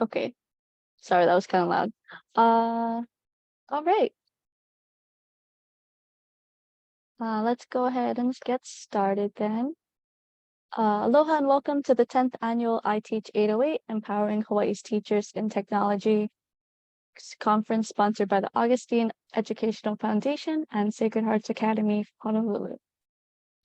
Okay. Sorry, that was kind of loud. All right. Let's go ahead and get started then. Aloha and welcome to the 10th annual I Teach 808, Empowering Hawaii's Teachers in Technology conference sponsored by the Augustine Educational Foundation and Sacred Hearts Academy, Honolulu.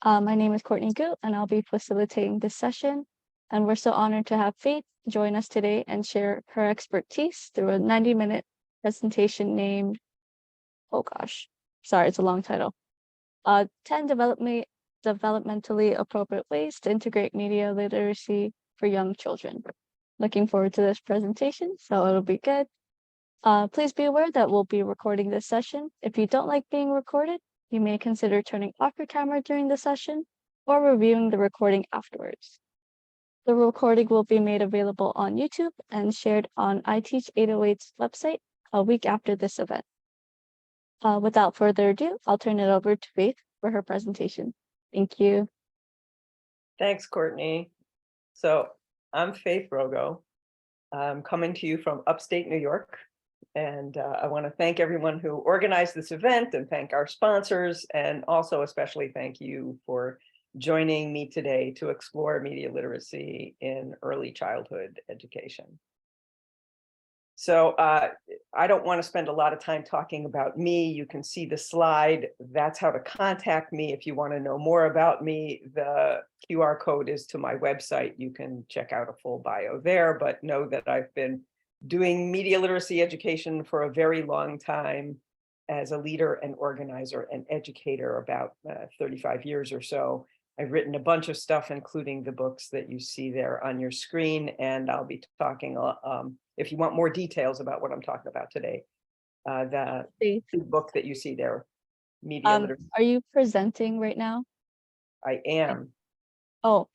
My name is Courtney Gu, and I'll be facilitating this session. And we're so honored to have Faith join us today and share her expertise through a 90-minute presentation named, oh gosh, sorry, it's a long title. 10 developmentally appropriate ways to integrate media literacy for young children. Looking forward to this presentation, so it'll be good. Please be aware that we'll be recording this session. If you don't like being recorded, you may consider turning off your camera during the session or reviewing the recording afterwards. The recording will be made available on YouTube and shared on iTeach 808's website a week after this event. Without further ado, I'll turn it over to Faith for her presentation. Thank you. Thanks, Courtney. So I'm Faith Rogow. I'm coming to you from upstate New York. And I want to thank everyone who organized this event and thank our sponsors, and also especially thank you for joining me today to explore media literacy in early childhood education. So I don't want to spend a lot of time talking about me. You can see the slide. That's how to contact me. If you want to know more about me, the QR code is to my website. You can check out a full bio there, but know that I've been doing media literacy education for a very long time as a leader and organizer and educator, about 35 years or so. I've written a bunch of stuff, including the books that you see there on your screen, and I'll be talking, if you want more details about what I'm talking about today, the book that you see there, Media Literacy. Are you presenting right now? I am. Oh,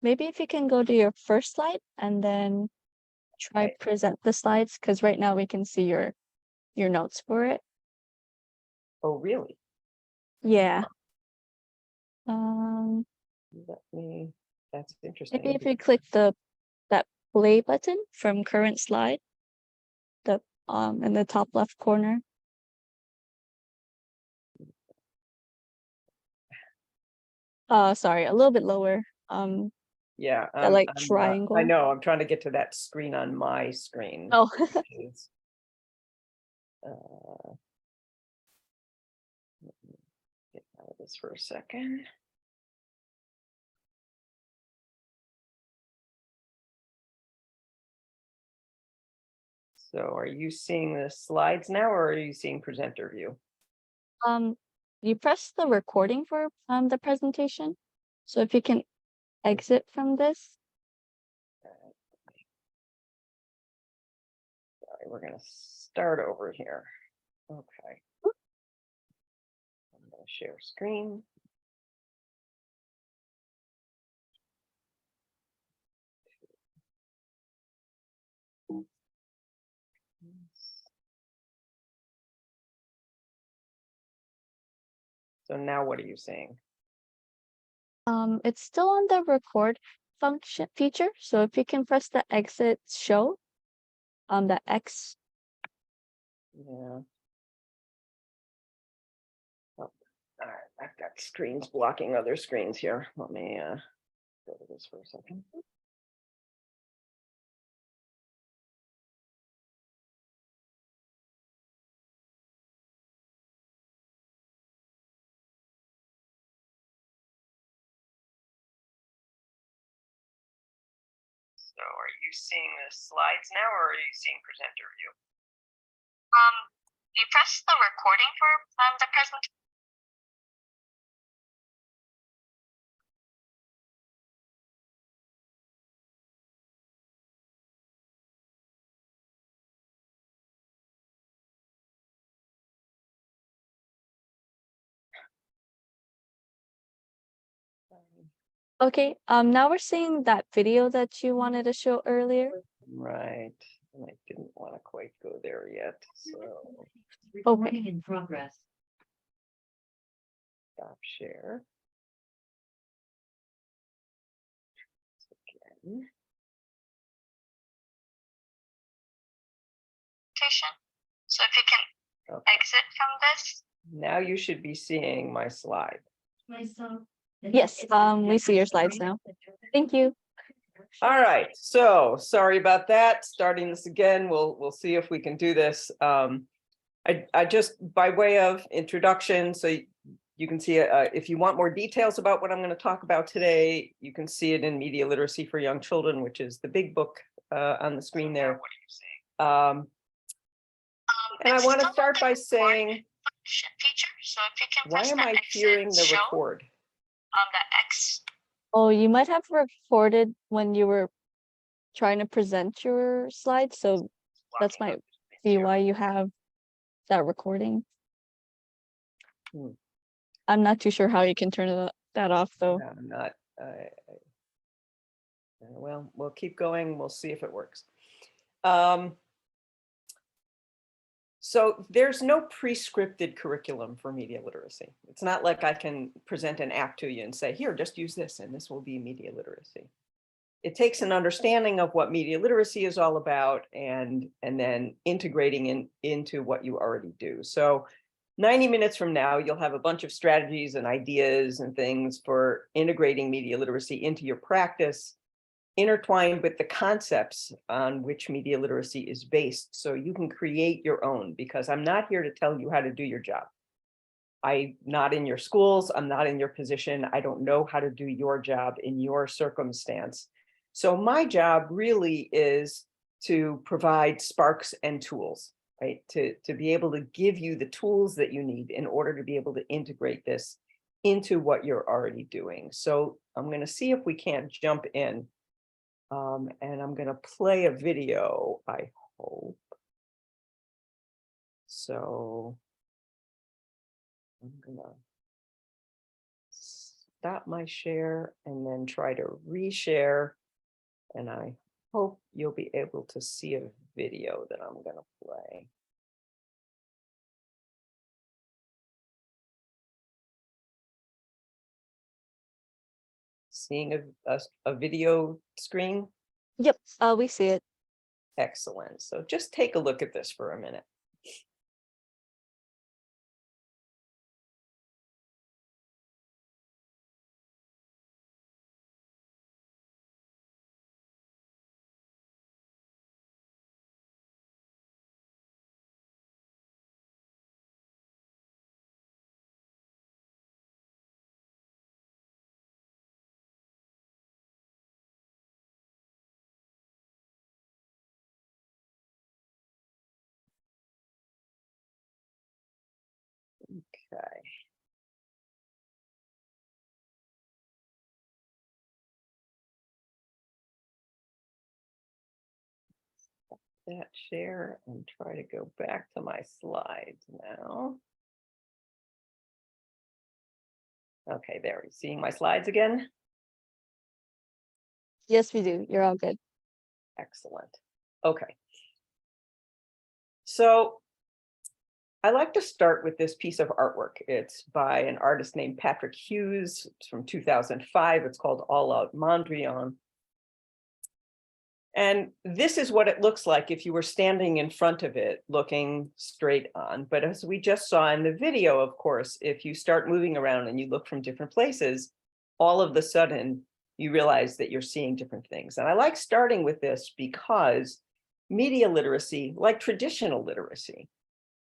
maybe if you can go to your first slide and then try present the slides, because right now we can see your notes for it. Oh, really? Yeah. That's interesting. Maybe if you click that play button from current slide, in the top left corner. Sorry, a little bit lower. Yeah, that triangle. I know, I'm trying to get to that screen on my screen. Oh. Let me get out of this for a second. So are you seeing the slides now, or are you seeing presenter view? You press the recording for the presentation. So if you can exit from this. Sorry, we're going to start over here. Okay. I'm going to share screen. So now what are you seeing? It's still on the record function feature. So if you can press the exit show, the X. Yeah. Oh, all right, I've got screens blocking other screens here. Let me go to this for a second. So are you seeing the slides now, or are you seeing presenter view? You press the recording for the presentation. Okay, now we're seeing that video that you wanted to show earlier. Right. And I didn't want to quite go there yet. So Recording in progress. Stop share. Again. presentation. So if you can Okay. exit from this. Now you should be seeing my slide. Yes, we see your slides now. Thank you. All right, so sorry about that. Starting this again, we'll see if we can do this. I just, by way of introduction, so you can see if you want more details about what I'm going to talk about today, you can see it in Media Literacy for Young Children, which is the big book on the screen there. And I want to start by saying, Feature. So if you can why press am the I exit hearing the show record? on the X. Oh, you might have recorded when you were trying to present your slides, so that's might be why you have that recording. I'm not too sure how you can turn that off though. No, I'm not. Well, we'll keep going. We'll see if it works. So there's no pre-scripted curriculum for media literacy. It's not like I can present an app to you and say, here, just use this and this will be media literacy. It takes an understanding of what media literacy is all about and then integrating into what you already do. So 90 minutes from now, you'll have a bunch of strategies and ideas and things for integrating media literacy into your practice, intertwined with the concepts on which media literacy is based, so you can create your own, because I'm not here to tell you how to do your job. I'm not in your schools, I'm not in your position, I don't know how to do your job in your circumstance. So my job really is to provide sparks and tools, right? To be able to give you the tools that you need in order to be able to integrate this into what you're already doing. So I'm going to see if we can't jump in. And I'm going to play a video, I hope. So I'm going to stop my share and then try to reshare. And I hope you'll be able to see a video that I'm going to play. Seeing a video screen? Yep, we see it. Excellent. So just take a look at this for a minute. Okay. That share and try to go back to my slides now. Okay, there, you seeing my slides again? Yes, we do. You're all good. Excellent. Okay. So I like to start with this piece of artwork. It's by an artist named Patrick Hughes. It's from 2005. It's called All Out Mondrian. And this is what it looks like if you were standing in front of it, looking straight on. But as we just saw in the video, of course, if you start moving around and you look from different places, all of a sudden you realize that you're seeing different things. And I like starting with this because media literacy, like traditional literacy,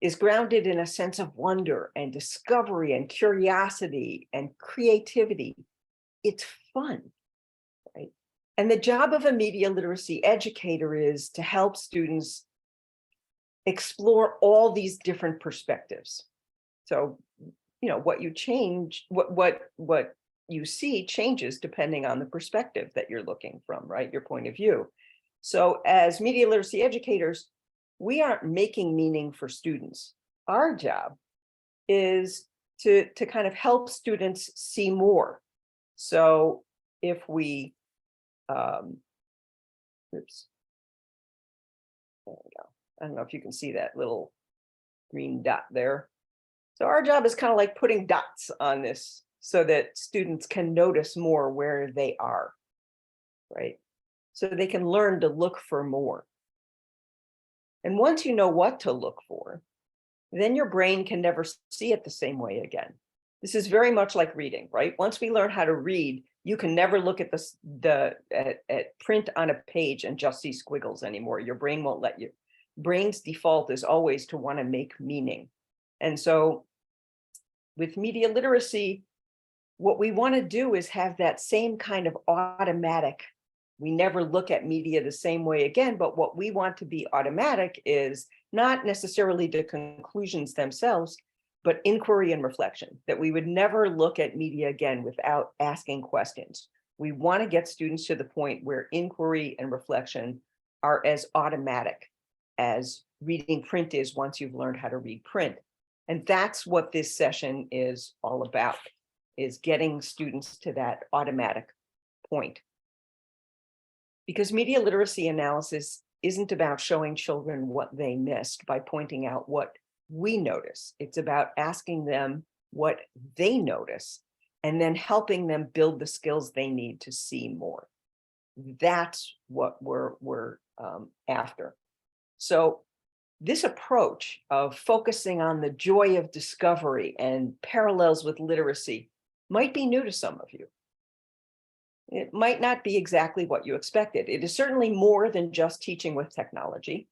is grounded in a sense of wonder and discovery and curiosity and creativity. It's fun. And the job of a media literacy educator is to help students explore all these different perspectives. So, you know, what you change, what you see changes depending on the perspective that you're looking from, right? Your point of view. So as media literacy educators, we aren't making meaning for students. Our job is to kind of help students see more. So if we oops. There we go. I don't know if you can see that little green dot there. So our job is kind of like putting dots on this so that students can notice more where they are, right? So they can learn to look for more. And once you know what to look for, then your brain can never see it the same way again. This is very much like reading, right? Once we learn how to read, you can never look at at print on a page and just see squiggles anymore. Your brain won't let you. Brain's default is always to want to make meaning. And so with media literacy, what we want to do is have that same kind of automatic. We never look at media the same way again, but what we want to be automatic is not necessarily the conclusions themselves, but inquiry and reflection, that we would never look at media again without asking questions. We want to get students to the point where inquiry and reflection are as automatic as reading print is once you've learned how to read print. And that's what this session is all about, is getting students to that automatic point. Because media literacy analysis isn't about showing children what they missed by pointing out what we notice. It's about asking them what they notice and then helping them build the skills they need to see more. That's what we're after. So this approach of focusing on the joy of discovery and parallels with literacy might be new to some of you. It might not be exactly what you expected. It is certainly more than just teaching with technology.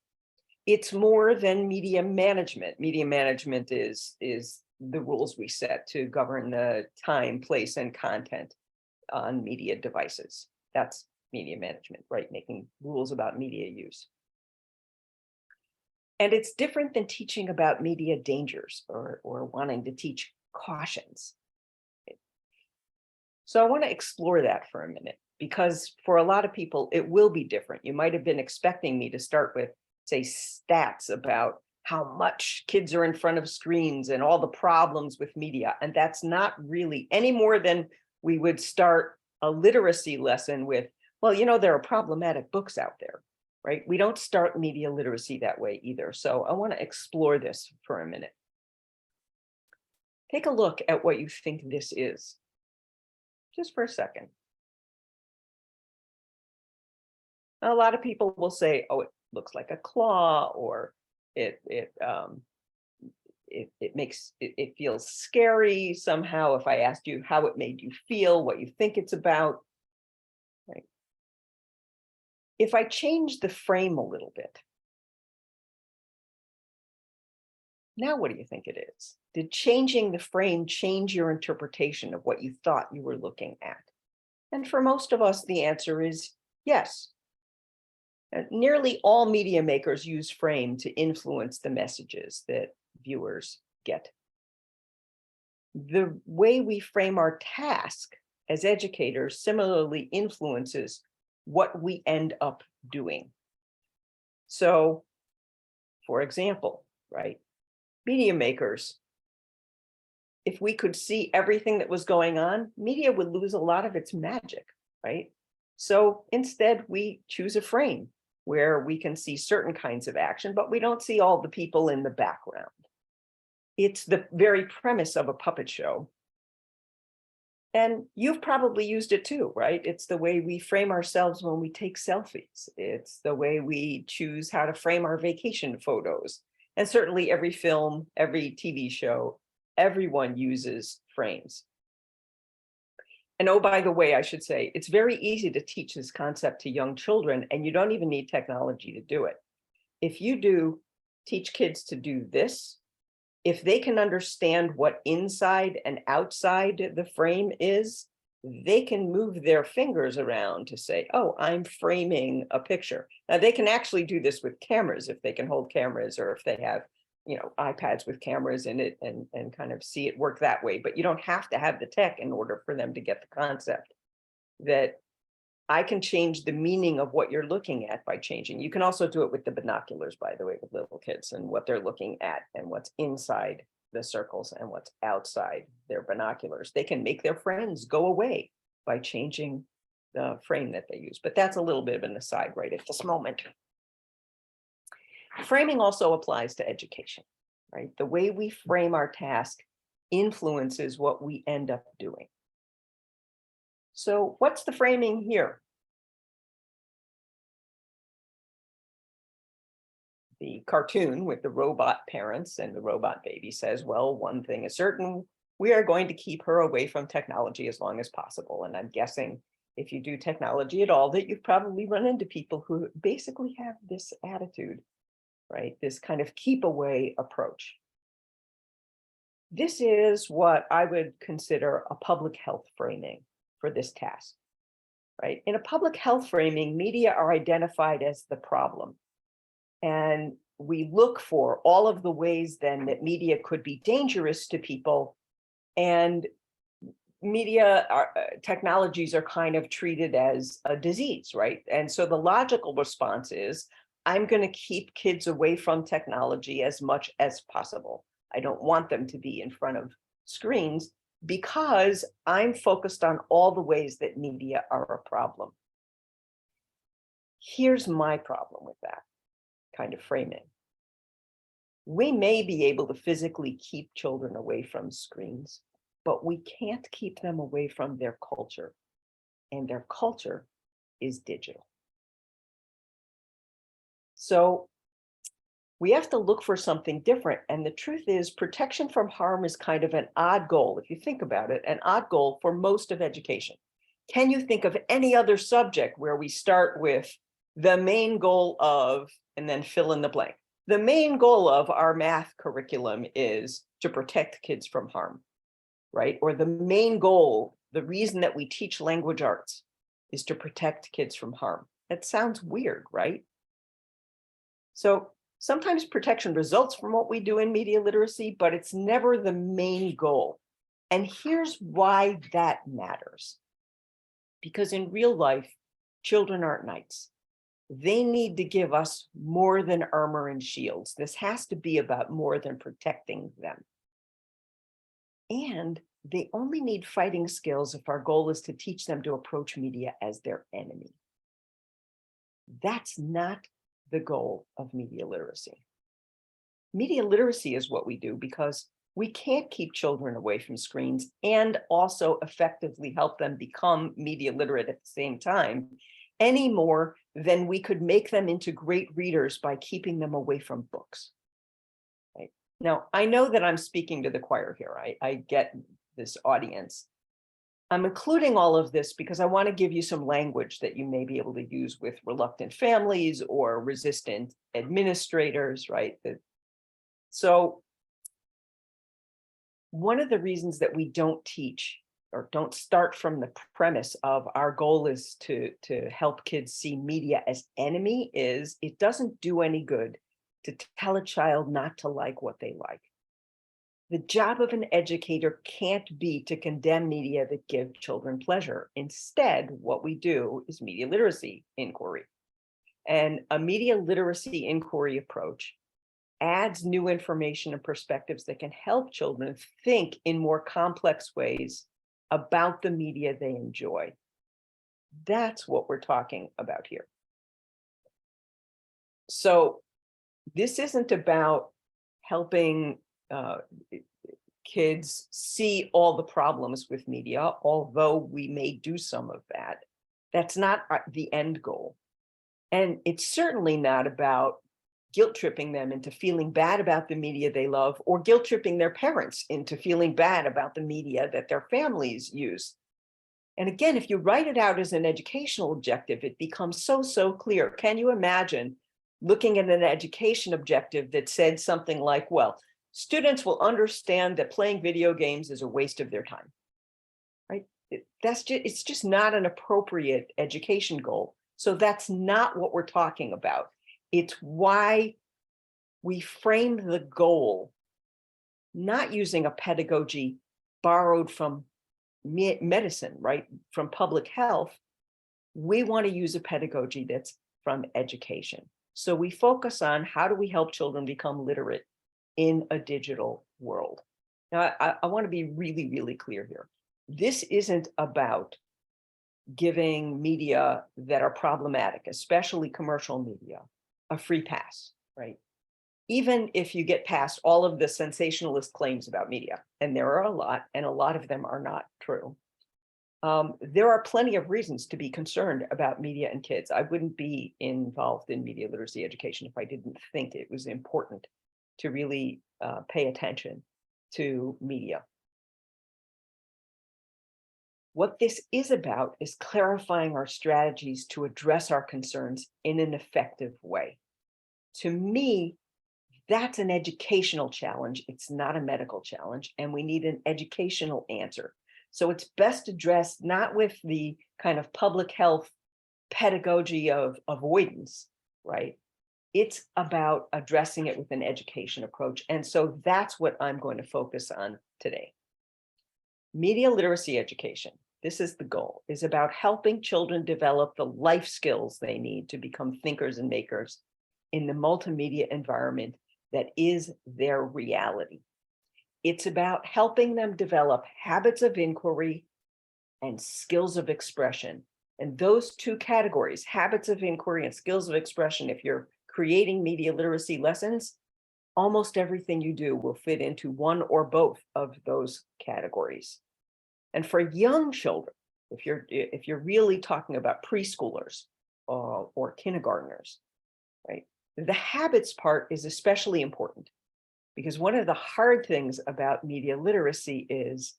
It's more than media management. Media management is the rules we set to govern the time, place, and content on media devices. That's media management, right? Making rules about media use. And it's different than teaching about media dangers or wanting to teach cautions. So I want to explore that for a minute, because for a lot of people, it will be different. You might have been expecting me to start with, say, stats about how much kids are in front of screens and all the problems with media. And that's not really any more than we would start a literacy lesson with, well, you know, there are problematic books out there, right? We don't start media literacy that way either. So I want to explore this for a minute. Take a look at what you think this is, just for a second. A lot of people will say, oh, it looks like a claw, or it feels scary somehow. If I asked you how it made you feel, what you think it's about, right? If I change the frame a little bit, now what do you think it is? Did changing the frame change your interpretation of what you thought you were looking at? And for most of us, the answer is yes. Nearly all media makers use frame to influence the messages that viewers get. The way we frame our task as educators similarly influences what we end up doing. So, for example, right, media makers, if we could see everything that was going on, media would lose a lot of its magic, right? So instead, we choose a frame where we can see certain kinds of action, but we don't see all the people in the background. It's the very premise of a puppet show. And you've probably used it too, right? It's the way we frame ourselves when we take selfies. It's the way we choose how to frame our vacation photos. And certainly every film, every TV show, everyone uses frames. And oh, by the way, I should say, it's very easy to teach this concept to young children, and you don't even need technology to do it. If you do teach kids to do this, if they can understand what inside and outside the frame is, they can move their fingers around to say, oh, I'm framing a picture. Now, they can actually do this with cameras if they can hold cameras, or if they have, you know, iPads with cameras in it and kind of see it work that way. But you don't have to have the tech in order for them to get the concept that I can change the meaning of what you're looking at by changing. You can also do it with the binoculars, by the way, with little kids, and what they're looking at and what's inside the circles and what's outside their binoculars. They can make their friends go away by changing the frame that they use. But that's a little bit of an aside right at this moment. Framing also applies to education, right? The way we frame our task influences what we end up doing. So what's the framing here? the cartoon with the robot parents and the robot baby says, well, one thing is certain, we are going to keep her away from technology as long as possible. And I'm guessing if you do technology at all, that you've probably run into people who basically have this attitude, right? This kind of keep away approach. This is what I would consider a public health framing for this task, right? In a public health framing, media are identified as the problem. And we look for all of the ways then that media could be dangerous to people. And media technologies are kind of treated as a disease, right? And so the logical response is, I'm going to keep kids away from technology as much as possible. I don't want them to be in front of screens because I'm focused on all the ways that media are a problem. Here's my problem with that kind of framing. We may be able to physically keep children away from screens, but we can't keep them away from their culture, and their culture is digital. So we have to look for something different. And the truth is, protection from harm is kind of an odd goal, if you think about it, an odd goal for most of education. Can you think of any other subject where we start with the main goal of, and then fill in the blank? The main goal of our math curriculum is to protect kids from harm, right? Or the main goal, the reason that we teach language arts is to protect kids from harm. That sounds weird, right? So sometimes protection results from what we do in media literacy, but it's never the main goal. And here's why that matters. Because in real life, children aren't knights. They need to give us more than armor and shields. This has to be about more than protecting them. And they only need fighting skills if our goal is to teach them to approach media as their enemy. That's not the goal of media literacy. Media literacy is what we do because we can't keep children away from screens and also effectively help them become media literate at the same time, any more than we could make them into great readers by keeping them away from books. Right? Now, I know that I'm speaking to the choir here. I get this audience. I'm including all of this because I want to give you some language that you may be able to use with reluctant families or resistant administrators, right? So one of the reasons that we don't teach or don't start from the premise of our goal is to help kids see media as enemy is it doesn't do any good to tell a child not to like what they like. The job of an educator can't be to condemn media that give children pleasure. Instead, what we do is media literacy inquiry. And a media literacy inquiry approach adds new information and perspectives that can help children think in more complex ways about the media they enjoy. That's what we're talking about here. So this isn't about helping kids see all the problems with media, although we may do some of that. That's not the end goal. And it's certainly not about guilt tripping them into feeling bad about the media they love, or guilt tripping their parents into feeling bad about the media that their families use. And again, if you write it out as an educational objective, it becomes so clear. Can you imagine looking at an education objective that said something like, well, students will understand that playing video games is a waste of their time, right? It's just not an appropriate education goal. So that's not what we're talking about. It's why we framed the goal, not using a pedagogy borrowed from medicine, right? From public health. We want to use a pedagogy that's from education. So we focus on how do we help children become literate in a digital world. Now, I want to be really clear here. This isn't about giving media that are problematic, especially commercial media, a free pass, right? Even if you get past all of the sensationalist claims about media, and there are a lot, and a lot of them are not true. There are plenty of reasons to be concerned about media and kids. I wouldn't be involved in media literacy education if I didn't think it was important to really pay attention to media. What this is about is clarifying our strategies to address our concerns in an effective way. To me, that's an educational challenge. It's not a medical challenge, and we need an educational answer. So it's best addressed not with the kind of public health pedagogy of avoidance, right? It's about addressing it with an education approach. And so that's what I'm going to focus on today. Media literacy education, this is the goal, is about helping children develop the life skills they need to become thinkers and makers in the multimedia environment that is their reality. It's about helping them develop habits of inquiry and skills of expression. And those two categories, habits of inquiry and skills of expression, if you're creating media literacy lessons, almost everything you do will fit into one or both of those categories. And for young children, if you're really talking about preschoolers or kindergartners, right? The habits part is especially important, because one of the hard things about media literacy is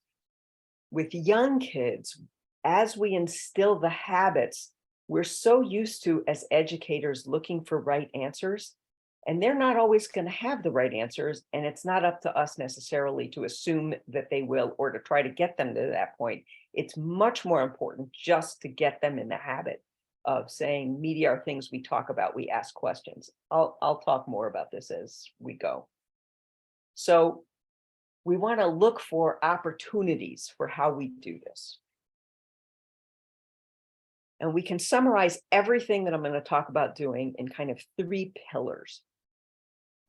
with young kids, as we instill the habits, we're so used to, as educators, looking for right answers, and they're not always going to have the right answers. And it's not up to us necessarily to assume that they will or to try to get them to that point. It's much more important just to get them in the habit of saying media are things we talk about, we ask questions. I'll talk more about this as we go. So we want to look for opportunities for how we do this. And we can summarize everything that I'm going to talk about doing in kind of 3 pillars.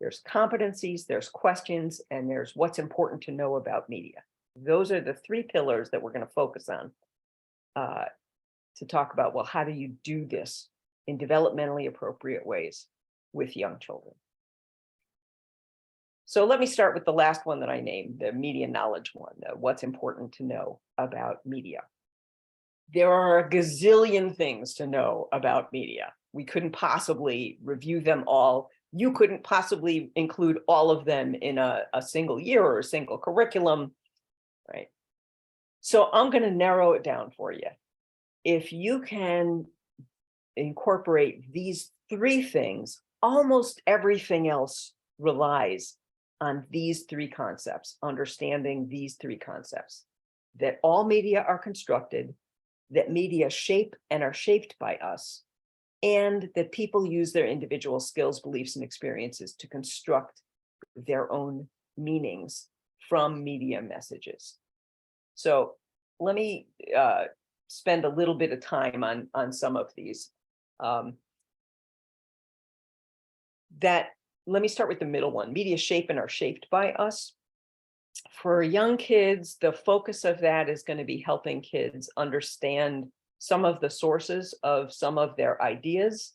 There's competencies, there's questions, and there's what's important to know about media. Those are the 3 pillars that we're going to focus on to talk about, well, how do you do this in developmentally appropriate ways with young children? So let me start with the last one that I named, the media knowledge one, what's important to know about media. There are a gazillion things to know about media. We couldn't possibly review them all. You couldn't possibly include all of them in a single year or a single curriculum, right? So I'm going to narrow it down for you. If you can incorporate these 3 things, almost everything else relies on these 3 concepts, understanding these 3 concepts, that all media are constructed, that media shape and are shaped by us, and that people use their individual skills, beliefs, and experiences to construct their own meanings from media messages. So let me spend a little bit of time on some of these. Let me start with the middle one. Media shape and are shaped by us. For young kids, the focus of that is going to be helping kids understand some of the sources of some of their ideas,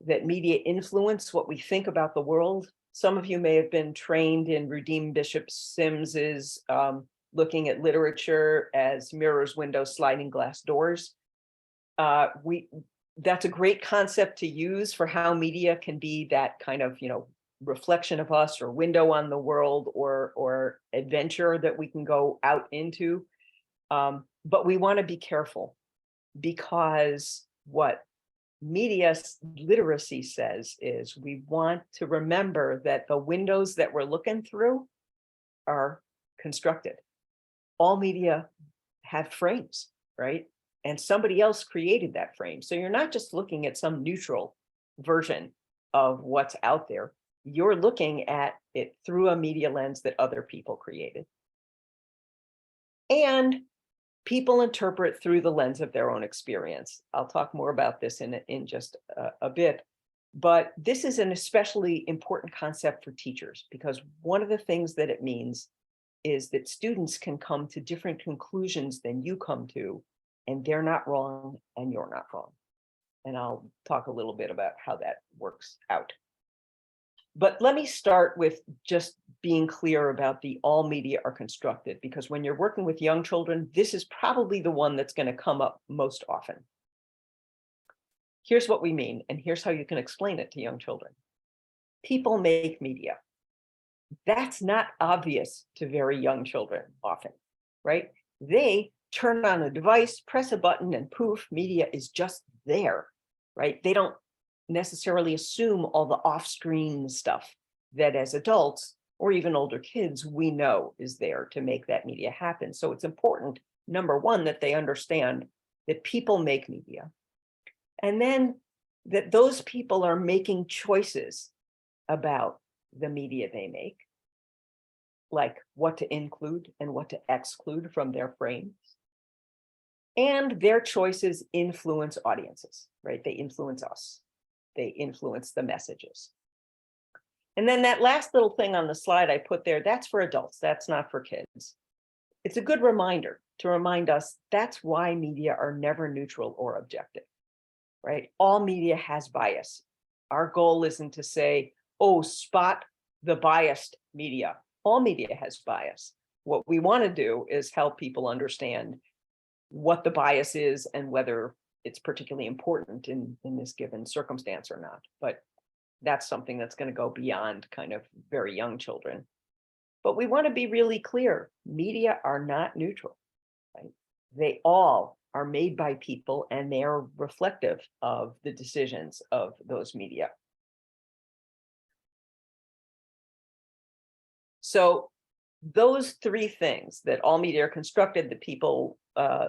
that media influence what we think about the world. Some of you may have been trained in Rudim Bishop Sims's looking at literature as mirrors, windows, sliding glass doors. That's a great concept to use for how media can be that kind of, reflection of us or window on the world or adventure that we can go out into. But we want to be careful, because what media literacy says is we want to remember that the windows that we're looking through are constructed. All media have frames, right? And somebody else created that frame. So you're not just looking at some neutral version of what's out there. You're looking at it through a media lens that other people created. And people interpret through the lens of their own experience. I'll talk more about this in just a bit. But this is an especially important concept for teachers, because one of the things that it means is that students can come to different conclusions than you come to, and they're not wrong and you're not wrong. And I'll talk a little bit about how that works out. But let me start with just being clear about the all media are constructed, because when you're working with young children, this is probably the one that's going to come up most often. Here's what we mean, and here's how you can explain it to young children. People make media. That's not obvious to very young children often, right? They turn on a device, press a button, and poof, media is just there, right? They don't necessarily assume all the off-screen stuff that as adults or even older kids, we know is there to make that media happen. So it's important, number one, that they understand that people make media. And then that those people are making choices about the media they make, like what to include and what to exclude from their frames. And their choices influence audiences, right? They influence us. They influence the messages. And then that last little thing on the slide I put there, that's for adults, that's not for kids. It's a good reminder to remind us that's why media are never neutral or objective, right? All media has bias. Our goal isn't to say, oh, spot the biased media. All media has bias. What we want to do is help people understand what the bias is and whether it's particularly important in this given circumstance or not. But that's something that's going to go beyond kind of very young children. But we want to be really clear, media are not neutral, right? They all are made by people and they are reflective of the decisions of those media. So those three things, that all media are constructed, that people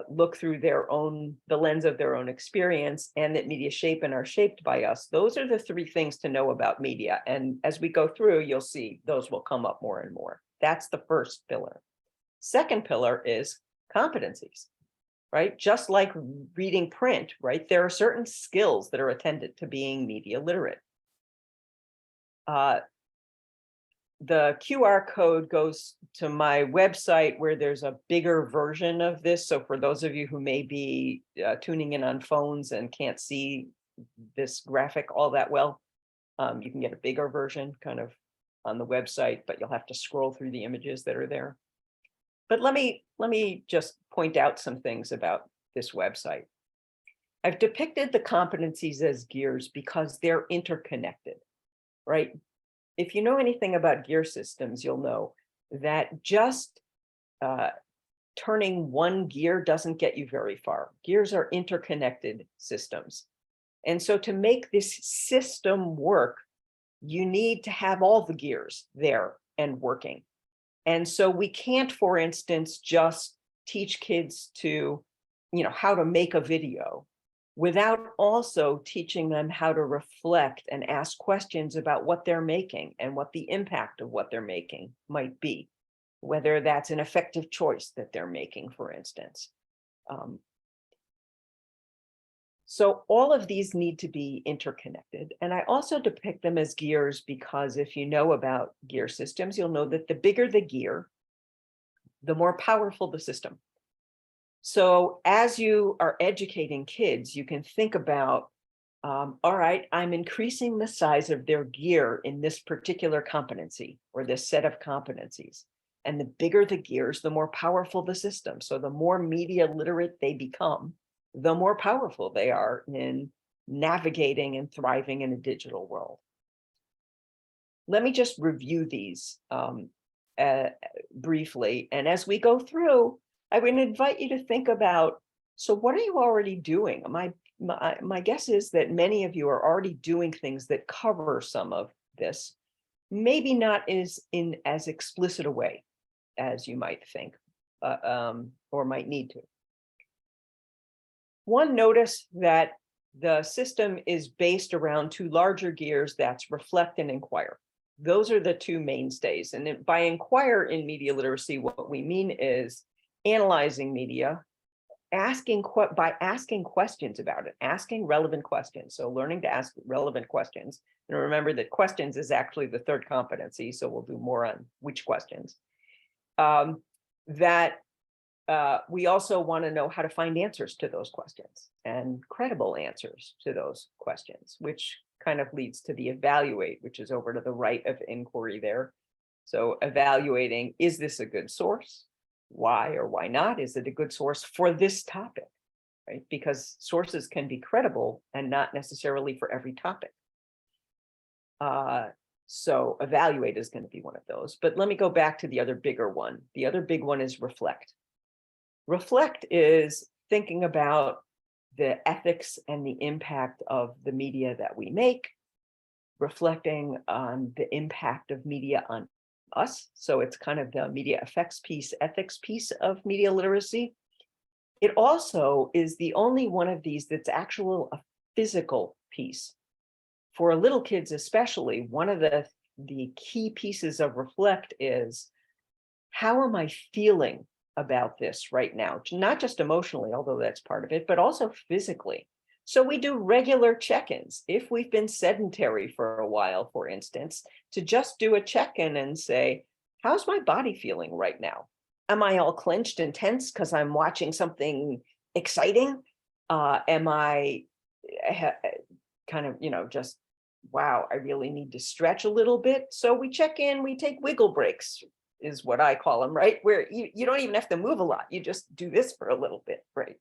look through the lens of their own experience, and that media shape and are shaped by us, those are the three things to know about media. And as we go through, you'll see those will come up more and more. That's the first pillar. Second pillar is competencies, right? Just like reading print, right? There are certain skills that are attendant to being media literate. The QR code goes to my website where there's a bigger version of this. So for those of you who may be tuning in on phones and can't see this graphic all that well, you can get a bigger version kind of on the website, but you'll have to scroll through the images that are there. But let me just point out some things about this website. I've depicted the competencies as gears because they're interconnected, right? If you know anything about gear systems, you'll know that just turning one gear doesn't get you very far. Gears are interconnected systems. And so to make this system work, you need to have all the gears there and working. And so we can't, for instance, just teach kids to, how to make a video without also teaching them how to reflect and ask questions about what they're making and what the impact of what they're making might be, whether that's an effective choice that they're making, for instance. So all of these need to be interconnected. And I also depict them as gears because if you know about gear systems, you'll know that the bigger the gear, the more powerful the system. So as you are educating kids, you can think about, all right, I'm increasing the size of their gear in this particular competency or this set of competencies. And the bigger the gears, the more powerful the system. So the more media literate they become, the more powerful they are in navigating and thriving in a digital world. Let me just review these briefly. And as we go through, I would invite you to think about, so what are you already doing? My guess is that many of you are already doing things that cover some of this, maybe not in as explicit a way as you might think or might need to. One, notice that the system is based around two larger gears, that's reflect and inquire. Those are the two mainstays. And by inquire in media literacy, what we mean is analyzing media, by asking questions about it, asking relevant questions. So learning to ask relevant questions. And remember that questions is actually the third competency. So we'll do more on which questions. We also want to know how to find answers to those questions and credible answers to those questions, which kind of leads to the evaluate, which is over to the right of inquiry there. So evaluating, is this a good source? Why or why not? Is it a good source for this topic? Right? Because sources can be credible and not necessarily for every topic. So evaluate is going to be one of those. But let me go back to the other bigger one. The other big one is reflect. Reflect is thinking about the ethics and the impact of the media that we make, reflecting on the impact of media on us. So it's kind of the media effects piece, ethics piece of media literacy. It also is the only one of these that's actual a physical piece. For little kids especially, one of the key pieces of reflect is, how am I feeling about this right now? Not just emotionally, although that's part of it, but also physically. So we do regular check-ins. If we've been sedentary for a while, for instance, to just do a check-in and say, how's my body feeling right now? Am I all clenched and tense because I'm watching something exciting? Am I kind of, just, wow, I really need to stretch a little bit? So we check in, we take wiggle breaks, is what I call them, right? Where you don't even have to move a lot. You just do this for a little bit, right?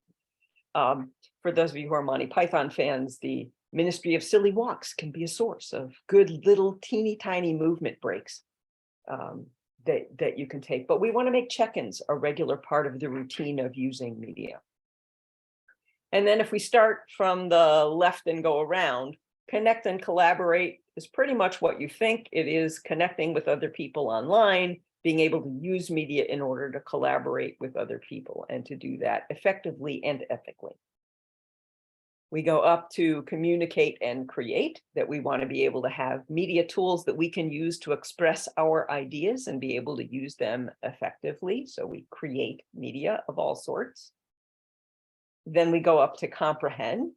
For those of you who are Monty Python fans, the Ministry of Silly Walks can be a source of good little teeny tiny movement breaks that you can take. But we want to make check-ins a regular part of the routine of using media. And then if we start from the left and go around, connect and collaborate is pretty much what you think. It is connecting with other people online, being able to use media in order to collaborate with other people and to do that effectively and ethically. We go up to communicate and create, that we want to be able to have media tools that we can use to express our ideas and be able to use them effectively. So we create media of all sorts. Then we go up to comprehend.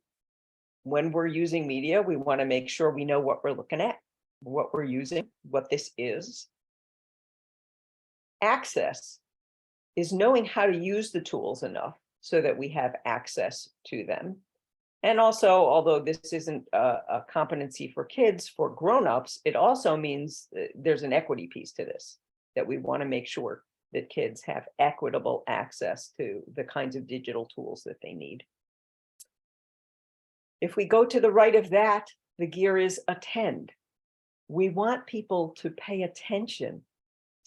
When we're using media, we want to make sure we know what we're looking at, what we're using, what this is. Access is knowing how to use the tools enough so that we have access to them. And also, although this isn't a competency for kids, for grown-ups, it also means there's an equity piece to this, that we want to make sure that kids have equitable access to the kinds of digital tools that they need. If we go to the right of that, the gear is attend. We want people to pay attention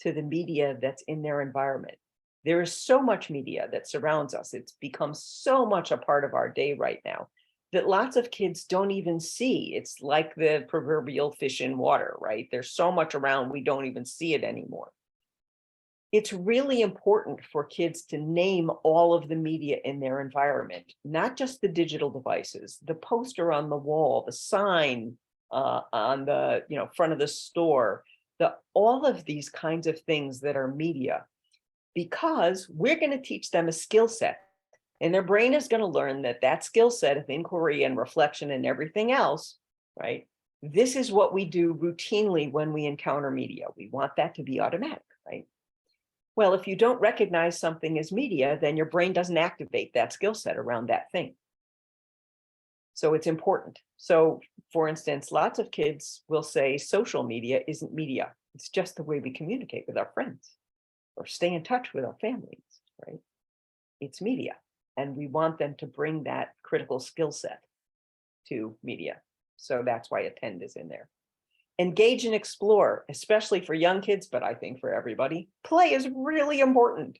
to the media that's in their environment. There is so much media that surrounds us. It's become so much a part of our day right now that lots of kids don't even see. It's like the proverbial fish in water, right? There's so much around, we don't even see it anymore. It's really important for kids to name all of the media in their environment, not just the digital devices, the poster on the wall, the sign on the front of the store, all of these kinds of things that are media, because we're going to teach them a skill set. And their brain is going to learn that skill set of inquiry and reflection and everything else, right? This is what we do routinely when we encounter media. We want that to be automatic, right? Well, if you don't recognize something as media, then your brain doesn't activate that skill set around that thing. So it's important. So for instance, lots of kids will say social media isn't media. It's just the way we communicate with our friends or stay in touch with our families, right? It's media. And we want them to bring that critical skill set to media. So that's why attend is in there. Engage and explore, especially for young kids, but I think for everybody. Play is really important.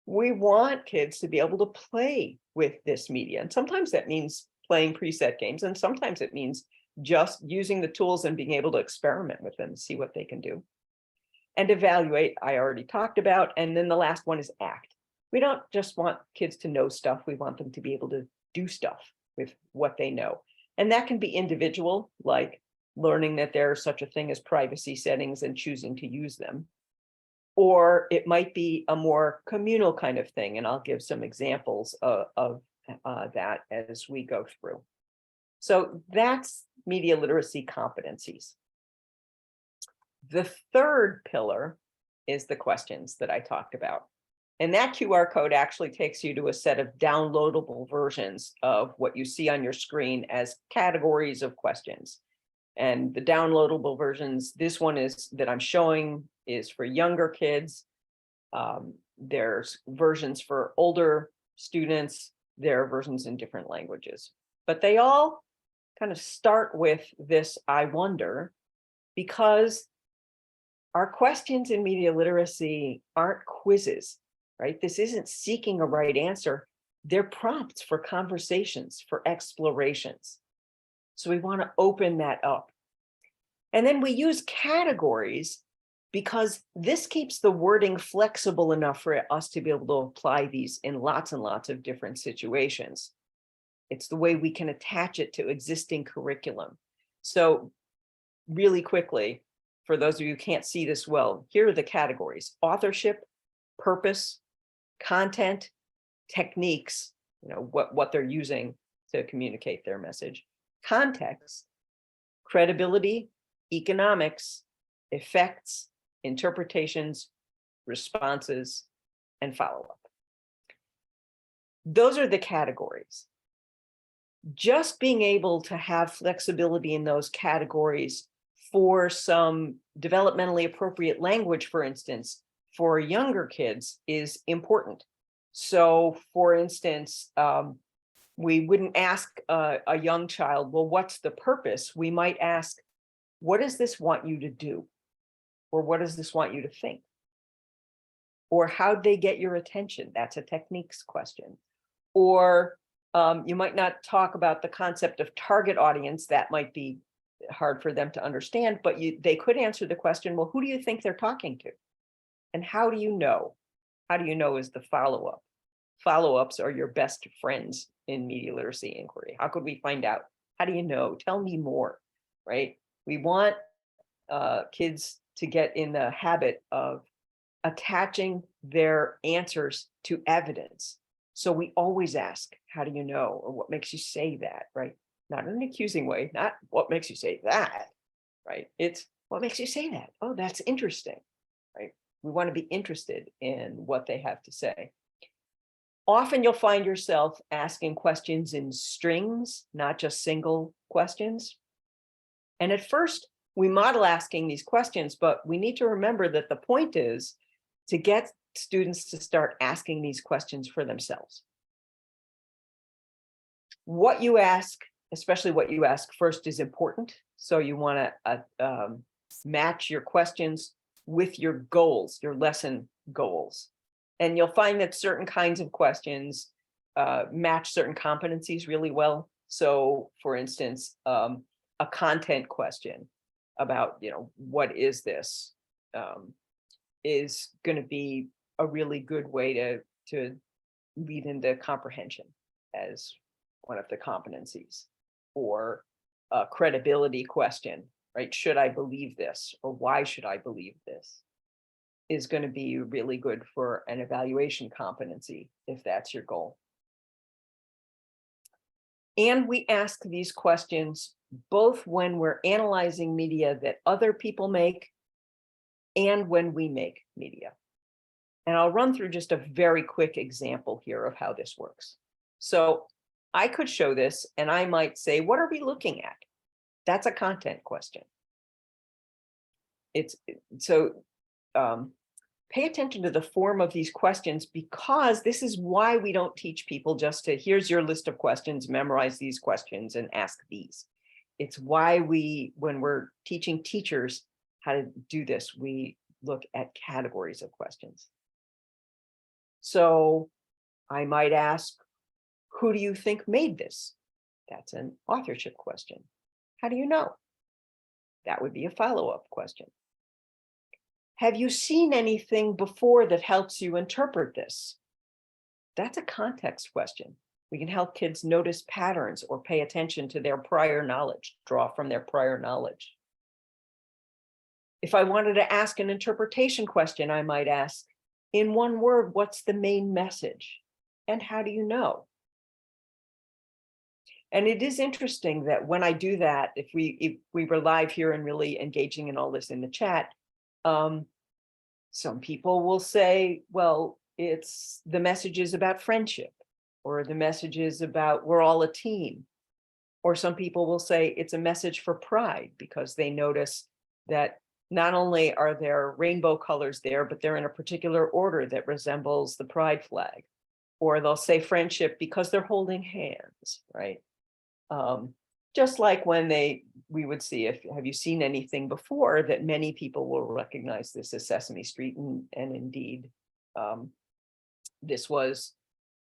We want kids to be able to play with this media. And sometimes that means playing preset games. And sometimes it means just using the tools and being able to experiment with them, see what they can do. And evaluate, I already talked about. And then the last one is act. We don't just want kids to know stuff. We want them to be able to do stuff with what they know. And that can be individual, like learning that there's such a thing as privacy settings and choosing to use them. Or it might be a more communal kind of thing. And I'll give some examples of that as we go through. So that's media literacy competencies. The third pillar is the questions that I talked about. And that QR code actually takes you to a set of downloadable versions of what you see on your screen as categories of questions. And the downloadable versions, this one is that I'm showing is for younger kids. There's versions for older students. There are versions in different languages, but they all kind of start with this I wonder, because our questions in media literacy aren't quizzes, right? This isn't seeking a right answer. They're prompts for conversations, for explorations. So we want to open that up. And then we use categories because this keeps the wording flexible enough for us to be able to apply these in lots and lots of different situations. It's the way we can attach it to existing curriculum. So really quickly, for those of you who can't see this well, here are the categories: authorship, purpose, content, techniques, what they're using to communicate their message, context, credibility, economics, effects, interpretations, responses, and follow-up. Those are the categories. Just being able to have flexibility in those categories for some developmentally appropriate language, for instance, for younger kids is important. So, for instance, we wouldn't ask a young child, well, what's the purpose? We might ask, what does this want you to do? Or what does this want you to think? Or how'd they get your attention? That's a techniques question. Or you might not talk about the concept of target audience. That might be hard for them to understand, but they could answer the question, well, who do you think they're talking to? And how do you know? How do you know is the follow-up. Follow-ups are your best friends in media literacy inquiry. How could we find out? How do you know? Tell me more, right? We want kids to get in the habit of attaching their answers to evidence. So we always ask, how do you know? Or what makes you say that, right? Not in an accusing way, not what makes you say that, right? It's what makes you say that? Oh, that's interesting, right? We want to be interested in what they have to say. Often you'll find yourself asking questions in strings, not just single questions. And at first, we model asking these questions, but we need to remember that the point is to get students to start asking these questions for themselves. What you ask, especially what you ask first, is important. So you want to match your questions with your goals, your lesson goals. And you'll find that certain kinds of questions match certain competencies really well. So for instance, a content question about, what is this, is going to be a really good way to lead into comprehension as one of the competencies. Or a credibility question, right? Should I believe this? Or why should I believe this? Is going to be really good for an evaluation competency, if that's your goal. And we ask these questions both when we're analyzing media that other people make and when we make media. And I'll run through just a very quick example here of how this works. So I could show this and I might say, what are we looking at? That's a content question. Pay attention to the form of these questions, because this is why we don't teach people just to, here's your list of questions, memorize these questions and ask these. It's why when we're teaching teachers how to do this, we look at categories of questions. So I might ask, who do you think made this? That's an authorship question. How do you know? That would be a follow-up question. Have you seen anything before that helps you interpret this? That's a context question. We can help kids notice patterns or pay attention to their prior knowledge, draw from their prior knowledge. If I wanted to ask an interpretation question, I might ask, in one word, what's the main message? And how do you know? And it is interesting that when I do that, if we were live here and really engaging in all this in the chat, some people will say, well, it's the message is about friendship, or the message is about we're all a team, Or some people will say it's a message for pride because they notice that not only are there rainbow colors there, but they're in a particular order that resembles the pride flag. Or they'll say friendship because they're holding hands, right? Just like when we would see, have you seen anything before, that many people will recognize this as Sesame Street, and indeed, this was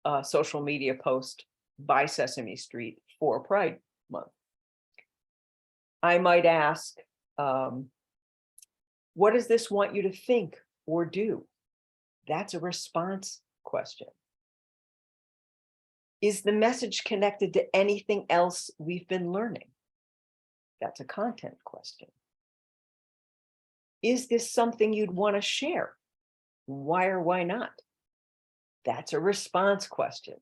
a social media post by Sesame Street for Pride Month. I might ask, what does this want you to think or do? That's a response question. Is the message connected to anything else we've been learning? That's a content question. Is this something you'd want to share? Why or why not? That's a response question.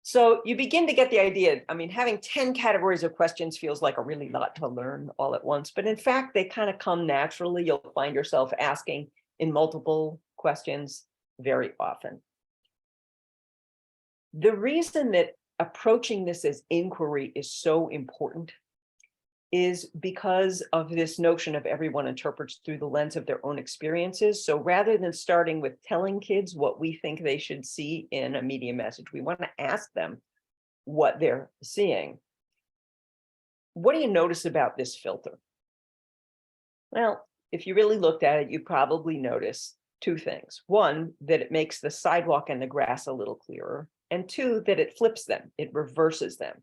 So you begin to get the idea. I mean, having 10 categories of questions feels like a really lot to learn all at once, but in fact, they kind of come naturally. You'll find yourself asking in multiple questions very often. The reason that approaching this as inquiry is so important is because of this notion of everyone interprets through the lens of their own experiences. So rather than starting with telling kids what we think they should see in a media message, we want to ask them what they're seeing. What do you notice about this filter? Well, if you really looked at it, you probably notice two things. One, that it makes the sidewalk and the grass a little clearer. And two, that it flips them, it reverses them.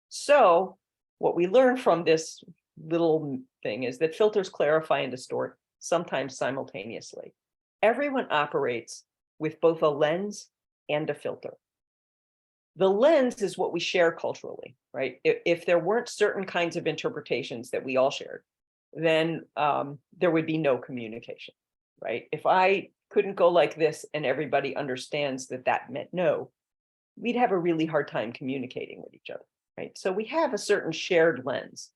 So what we learn from this little thing is that filters clarify and distort, sometimes simultaneously. Everyone operates with both a lens and a filter. The lens is what we share culturally, right? If there weren't certain kinds of interpretations that we all shared, then there would be no communication, right? If I couldn't go like this and everybody understands that that meant no, we'd have a really hard time communicating with each other, right? So we have a certain shared lens,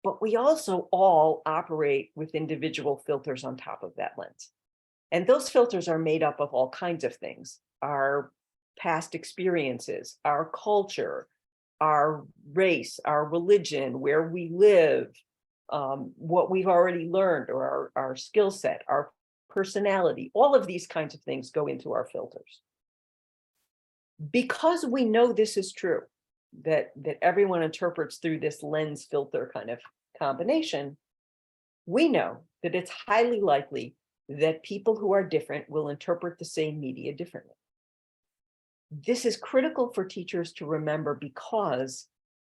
but we also all operate with individual filters on top of that lens. And those filters are made up of all kinds of things: our past experiences, our culture, our race, our religion, where we live, what we've already learned, or our skill set, our personality. All of these kinds of things go into our filters. Because we know this is true, that everyone interprets through this lens filter kind of combination, we know that it's highly likely that people who are different will interpret the same media differently. This is critical for teachers to remember, because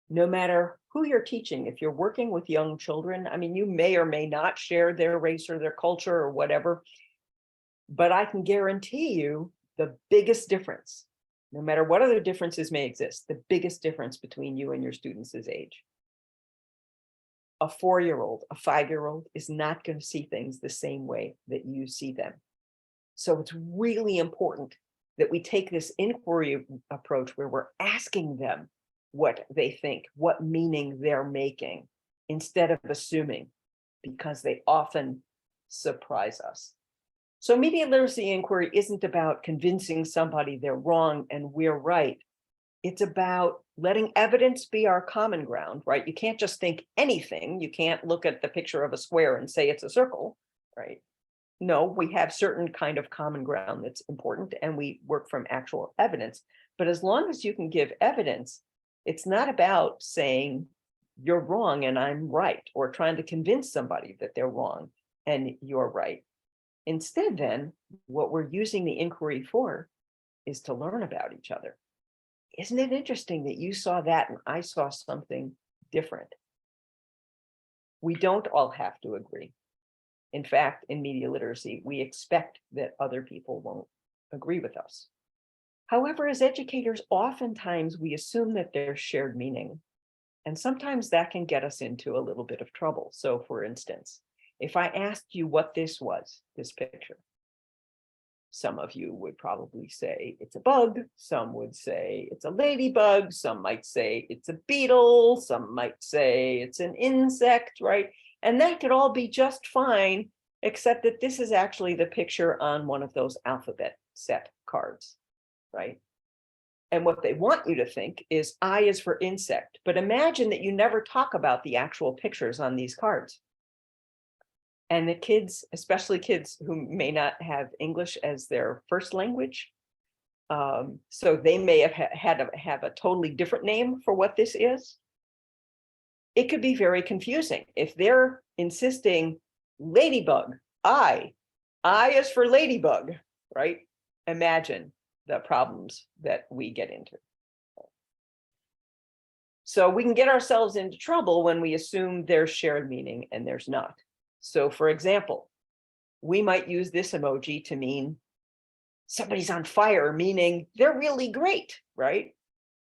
no matter who you're teaching, if you're working with young children, I mean, you may or may not share their race or their culture or whatever, but I can guarantee you the biggest difference, no matter what other differences may exist, the biggest difference between you and your students is age. A 4-year-old, a 5-year-old is not going to see things the same way that you see them. So it's really important that we take this inquiry approach where we're asking them what they think, what meaning they're making, instead of assuming, because they often surprise us. So media literacy inquiry isn't about convincing somebody they're wrong and we're right. It's about letting evidence be our common ground, right? You can't just think anything. You can't look at the picture of a square and say it's a circle, right? No, we have certain kind of common ground that's important, and we work from actual evidence. But as long as you can give evidence, it's not about saying you're wrong and I'm right, or trying to convince somebody that they're wrong and you're right. Instead, then, what we're using the inquiry for is to learn about each other. Isn't it interesting that you saw that and I saw something different? We don't all have to agree. In fact, in media literacy, we expect that other people won't agree with us. However, as educators, oftentimes we assume that there's shared meaning, and sometimes that can get us into a little bit of trouble. So for instance, if I asked you what this was, this picture, some of you would probably say it's a bug, some would say it's a ladybug, some might say it's a beetle, some might say it's an insect, right? And that could all be just fine, except that this is actually the picture on one of those alphabet set cards, right? And what they want you to think is I is for insect. But imagine that you never talk about the actual pictures on these cards. And the kids, especially kids who may not have English as their first language, so they may have a totally different name for what this is. It could be very confusing if they're insisting ladybug, I is for ladybug, right? Imagine the problems that we get into. So we can get ourselves into trouble when we assume there's shared meaning and there's not. So for example, we might use this emoji to mean somebody's on fire, meaning they're really great, right?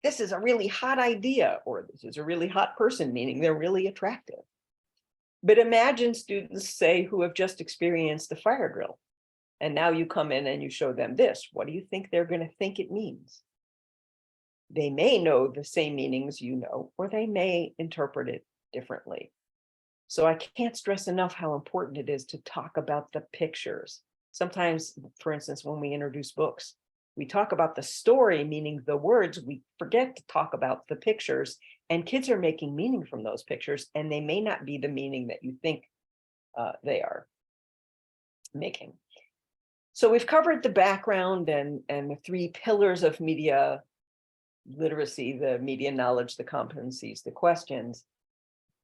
This is a really hot idea, or this is a really hot person, meaning they're really attractive. But imagine students, say, who have just experienced a fire drill, and now you come in and you show them this. What do you think they're going to think it means? They may know the same meanings you know, or they may interpret it differently. So I can't stress enough how important it is to talk about the pictures. Sometimes, for instance, when we introduce books, we talk about the story, meaning the words, we forget to talk about the pictures, and kids are making meaning from those pictures, and they may not be the meaning that you think they are making. So we've covered the background and the 3 pillars of media literacy, the media knowledge, the competencies, the questions.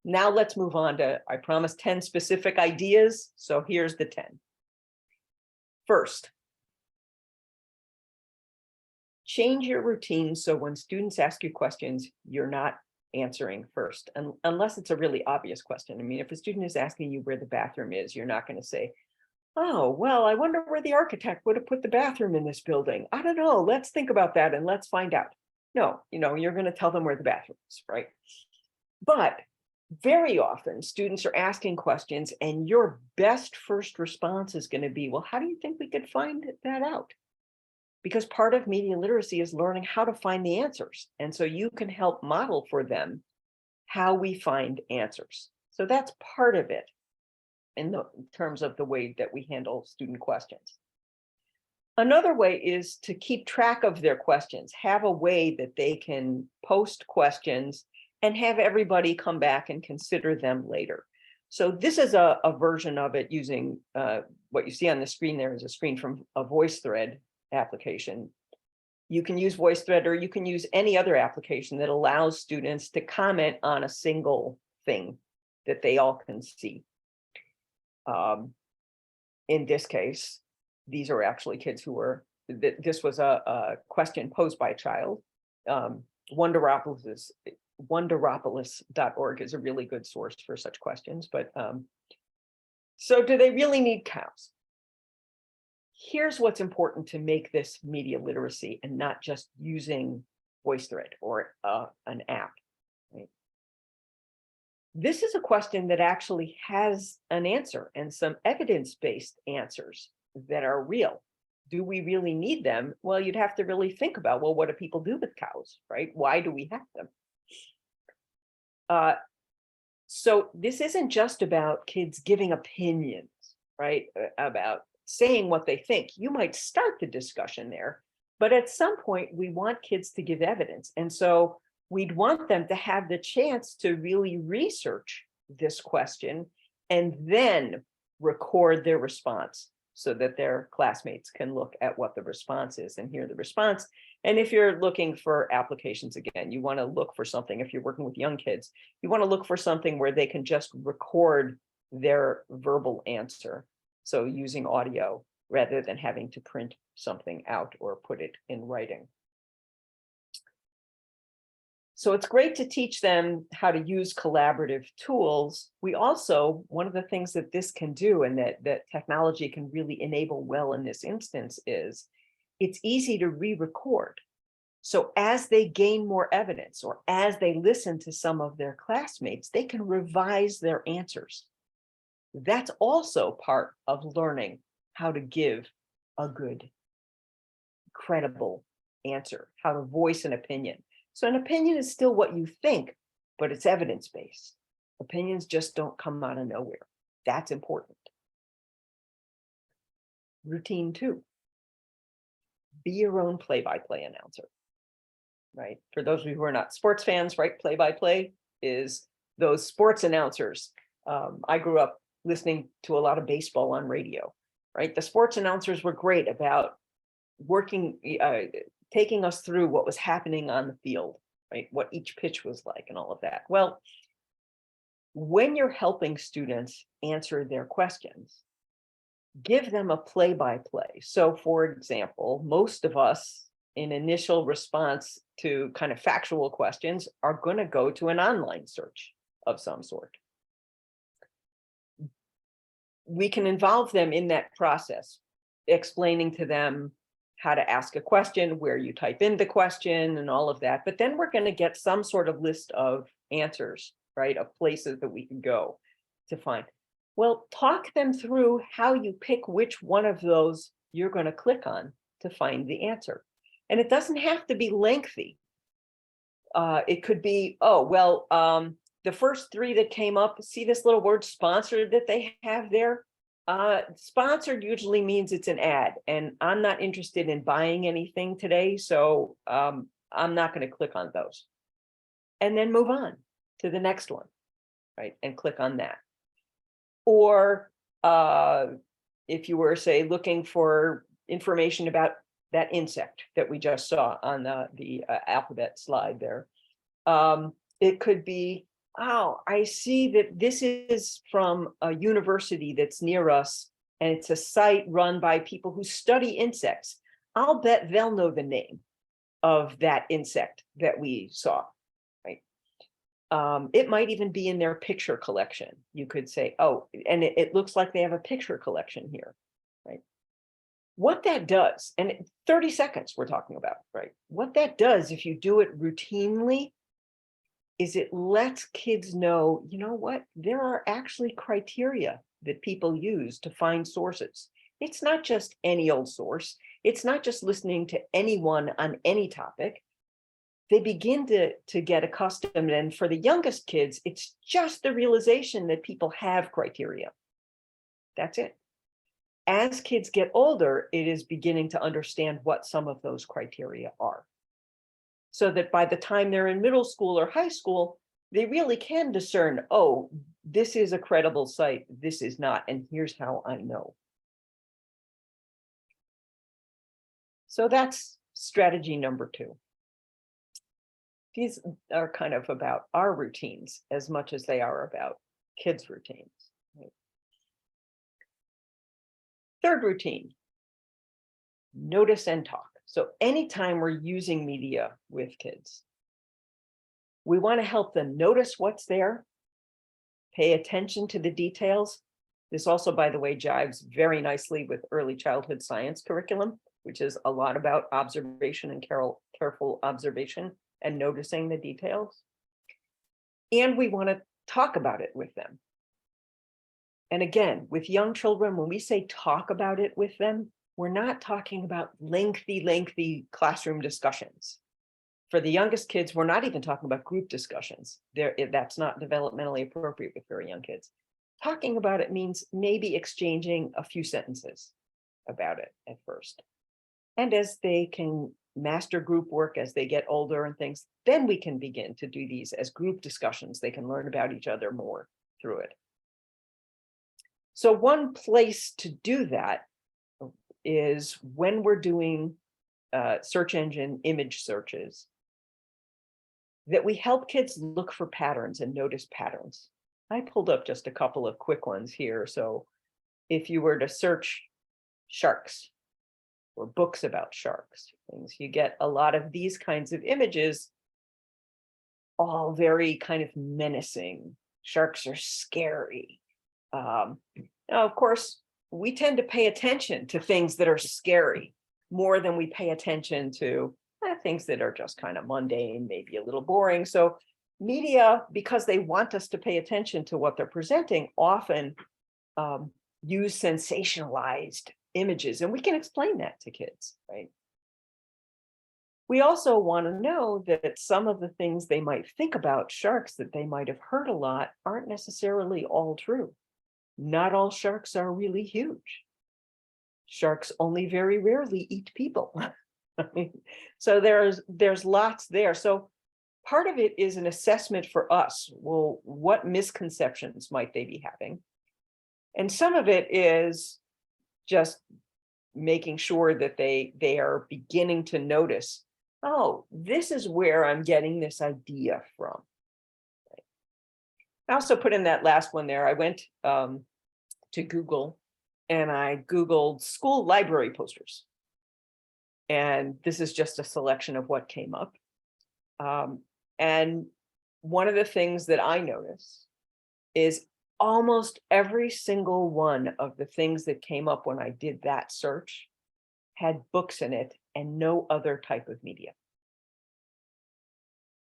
Now let's move on to, I promised 10 specific ideas, so here's the 10. First, change your routine so when students ask you questions, you're not answering first, unless it's a really obvious question. I mean, if a student is asking you where the bathroom is, you're not going to say, oh, well, I wonder where the architect would have put the bathroom in this building. I don't know. Let's think about that and let's find out. No, you're going to tell them where the bathroom is, right? But very often students are asking questions and your best first response is going to be, well, how do you think we could find that out? Because part of media literacy is learning how to find the answers. And so you can help model for them how we find answers. So that's part of it in terms of the way that we handle student questions. Another way is to keep track of their questions, have a way that they can post questions and have everybody come back and consider them later. So this is a version of it using what you see on the screen. There is a screen from a VoiceThread application. You can use VoiceThread or you can use any other application that allows students to comment on a single thing that they all can see. In this case, these are actually kids who were, this was a question posed by a child. Wonderopolis.org is a really good source for such questions. But so do they really need cows? Here's what's important to make this media literacy and not just using VoiceThread or an app. Right? This is a question that actually has an answer and some evidence-based answers that are real. Do we really need them? Well, you'd have to really think about, well, what do people do with cows, right? Why do we have them? So this isn't just about kids giving opinions, right? About saying what they think. You might start the discussion there, but at some point we want kids to give evidence. And so we'd want them to have the chance to really research this question and then record their response so that their classmates can look at what the response is and hear the response. And if you're looking for applications, again, you want to look for something, if you're working with young kids, you want to look for something where they can just record their verbal answer. So using audio rather than having to print something out or put it in writing. So it's great to teach them how to use collaborative tools. We also, one of the things that this can do and that technology can really enable well in this instance is it's easy to re-record. So as they gain more evidence or as they listen to some of their classmates, they can revise their answers. That's also part of learning how to give a good, credible answer, how to voice an opinion. So an opinion is still what you think, but it's evidence-based. Opinions just don't come out of nowhere. That's important. Routine 2. Be your own play-by-play announcer. right? For those of you who are not sports fans, right? Play-by-play is those sports announcers. I grew up listening to a lot of baseball on radio, right? The sports announcers were great about working, taking us through what was happening on the field, right? What each pitch was like and all of that. Well, when you're helping students answer their questions, give them a play-by-play. So for example, most of us in initial response to kind of factual questions are going to go to an online search of some sort. We can involve them in that process, explaining to them how to ask a question, where you type in the question and all of that. But then we're going to get some sort of list of answers, right, of places that we can go to find. Well, talk them through how you pick which one of those you're going to click on to find the answer. And it doesn't have to be lengthy. It could be, oh, well, the first three that came up, see this little word sponsored that they have there? Sponsored usually means it's an ad, and I'm not interested in buying anything today, so I'm not going to click on those. And then move on to the next one, right? And click on that. Or if you were, say, looking for information about that insect that we just saw on the alphabet slide there, it could be, oh, I see that this is from a university that's near us, and it's a site run by people who study insects. I'll bet they'll know the name of that insect that we saw, right? It might even be in their picture collection. You could say, oh, and it looks like they have a picture collection here, right? What that does, and 30 seconds we're talking about, right? What that does, if you do it routinely, is it lets kids know, you know what, there are actually criteria that people use to find sources. It's not just any old source. It's not just listening to anyone on any topic. They begin to get accustomed, and for the youngest kids, it's just the realization that people have criteria. That's it. As kids get older, it is beginning to understand what some of those criteria are. So that by the time they're in middle school or high school, they really can discern, oh, this is a credible site, this is not, and here's how I know. So that's strategy number 2. These are kind of about our routines as much as they are about kids' routines. Right? Third routine, notice and talk. So anytime we're using media with kids, we want to help them notice what's there, pay attention to the details. This also, by the way, jives very nicely with early childhood science curriculum, which is a lot about observation and careful observation and noticing the details. And we want to talk about it with them. And again, with young children, when we say talk about it with them, we're not talking about lengthy classroom discussions. For the youngest kids, we're not even talking about group discussions. That's not developmentally appropriate with very young kids. Talking about it means maybe exchanging a few sentences about it at first. And as they can master group work, as they get older and things, then we can begin to do these as group discussions. They can learn about each other more through it. So one place to do that is when we're doing search engine image searches, that we help kids look for patterns and notice patterns. I pulled up just a couple of quick ones here. So if you were to search sharks or books about sharks, things, you get a lot of these kinds of images, all very kind of menacing. Sharks are scary. Now, of course, we tend to pay attention to things that are scary more than we pay attention to things that are just kind of mundane, maybe a little boring. So media, because they want us to pay attention to what they're presenting, often use sensationalized images, and we can explain that to kids, right? We also want to know that some of the things they might think about sharks that they might have heard a lot aren't necessarily all true. Not all sharks are really huge. Sharks only very rarely eat people. So there's lots there. So part of it is an assessment for us. Well, what misconceptions might they be having? And some of it is just making sure that they are beginning to notice, oh, this is where I'm getting this idea from. I also put in that last one there. I went to Google and I Googled school library posters. And this is just a selection of what came up. And one of the things that I noticed is almost every single one of the things that came up when I did that search had books in it and no other type of media.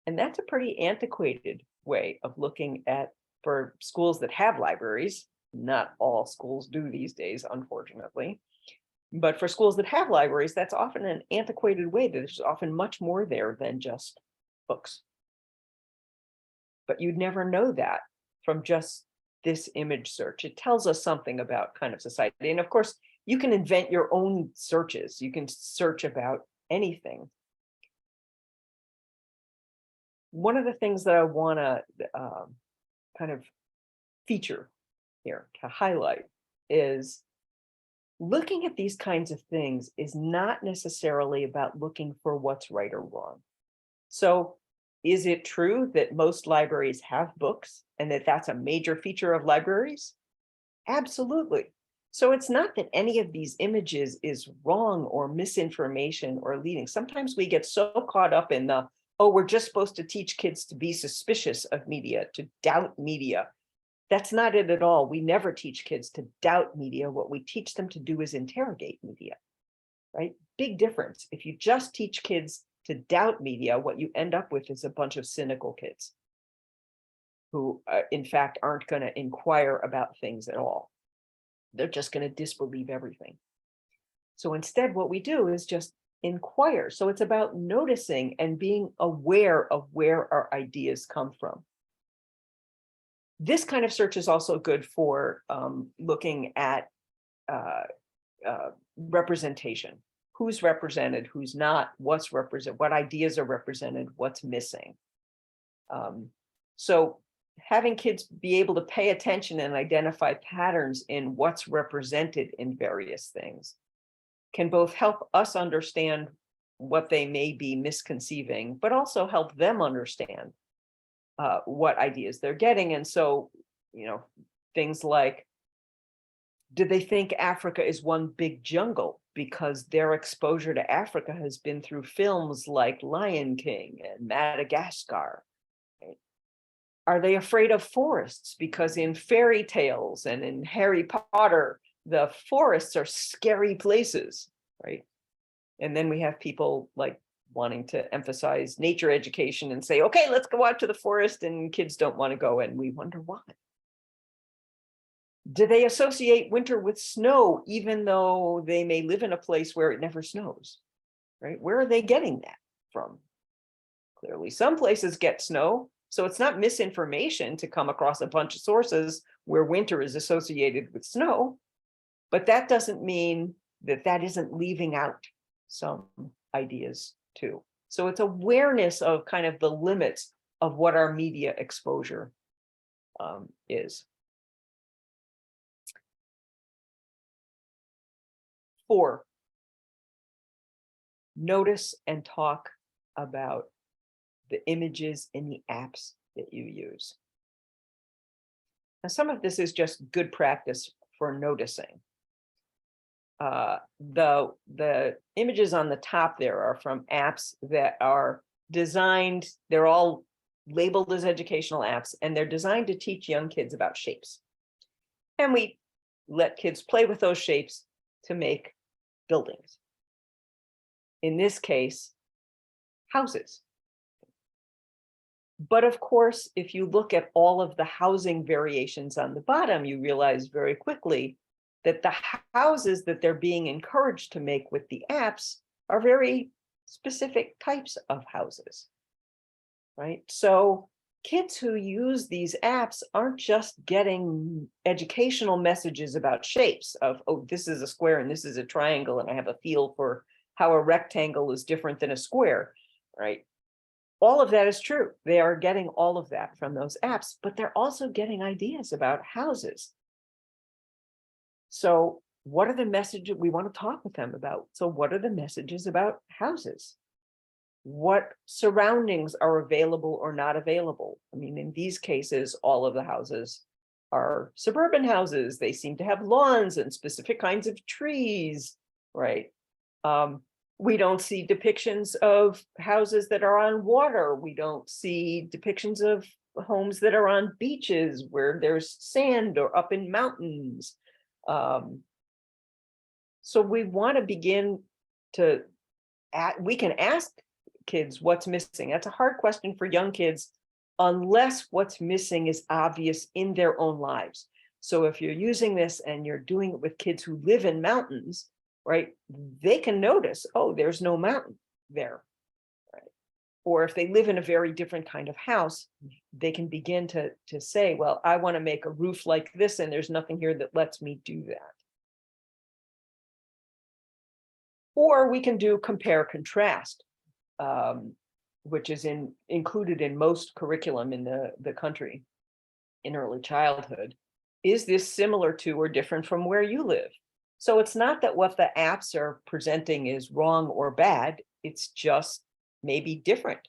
And that's a pretty antiquated way of looking at, for schools that have libraries. Not all schools do these days, unfortunately. But for schools that have libraries, that's often an antiquated way. There's often much more there than just books. But you'd never know that from just this image search. It tells us something about kind of society. And of course, you can invent your own searches. You can search about anything. One of the things that I want to kind of feature here to highlight is looking at these kinds of things is not necessarily about looking for what's right or wrong. So is it true that most libraries have books and that that's a major feature of libraries? Absolutely. So it's not that any of these images is wrong or misinformation or leading. Sometimes we get so caught up in the, oh, we're just supposed to teach kids to be suspicious of media, to doubt media. That's not it at all. We never teach kids to doubt media. What we teach them to do is interrogate media, right? Big difference. If you just teach kids to doubt media, what you end up with is a bunch of cynical kids who, in fact, aren't going to inquire about things at all. They're just going to disbelieve everything. So instead, what we do is just inquire. So it's about noticing and being aware of where our ideas come from. This kind of search is also good for looking at representation. Who's represented, who's not, what's represented, what ideas are represented, what's missing. So having kids be able to pay attention and identify patterns in what's represented in various things can both help us understand what they may be misconceiving, but also help them understand what ideas they're getting. And so, you know, things like, do they think Africa is one big jungle because their exposure to Africa has been through films like Lion King and Madagascar? Right? Are they afraid of forests because in fairy tales and in Harry Potter, the forests are scary places, right? And then we have people like wanting to emphasize nature education and say, okay, let's go out to the forest, and kids don't want to go, and we wonder why. Do they associate winter with snow, even though they may live in a place where it never snows, right? Where are they getting that from? Clearly, some places get snow, so it's not misinformation to come across a bunch of sources where winter is associated with snow, but that doesn't mean that that isn't leaving out some ideas too. So it's awareness of kind of the limits of what our media exposure is. 4, notice and talk about the images in the apps that you use. Now, some of this is just good practice for noticing. The images on the top there are from apps that are designed, they're all labeled as educational apps, and they're designed to teach young kids about shapes. And we let kids play with those shapes to make buildings. In this case, houses. But of course, if you look at all of the housing variations on the bottom, you realize very quickly that the houses that they're being encouraged to make with the apps are very specific types of houses, right? So kids who use these apps aren't just getting educational messages about shapes of, oh, this is a square and this is a triangle, and I have a feel for how a rectangle is different than a square, right? All of that is true. They are getting all of that from those apps, but they're also getting ideas about houses. So what are the messages we want to talk with them about? So what are the messages about houses? What surroundings are available or not available? I mean, in these cases, all of the houses are suburban houses. They seem to have lawns and specific kinds of trees, right? We don't see depictions of houses that are on water. We don't see depictions of homes that are on beaches where there's sand or up in mountains. So we want to begin to, we can ask kids what's missing. That's a hard question for young kids, unless what's missing is obvious in their own lives. So if you're using this and you're doing it with kids who live in mountains, right, they can notice, oh, there's no mountain there, right? Or if they live in a very different kind of house, they can begin to say, well, I want to make a roof like this, and there's nothing here that lets me do that. Or we can do compare contrast, which is included in most curriculum in the country in early childhood. Is this similar to or different from where you live? So it's not that what the apps are presenting is wrong or bad, it's just maybe different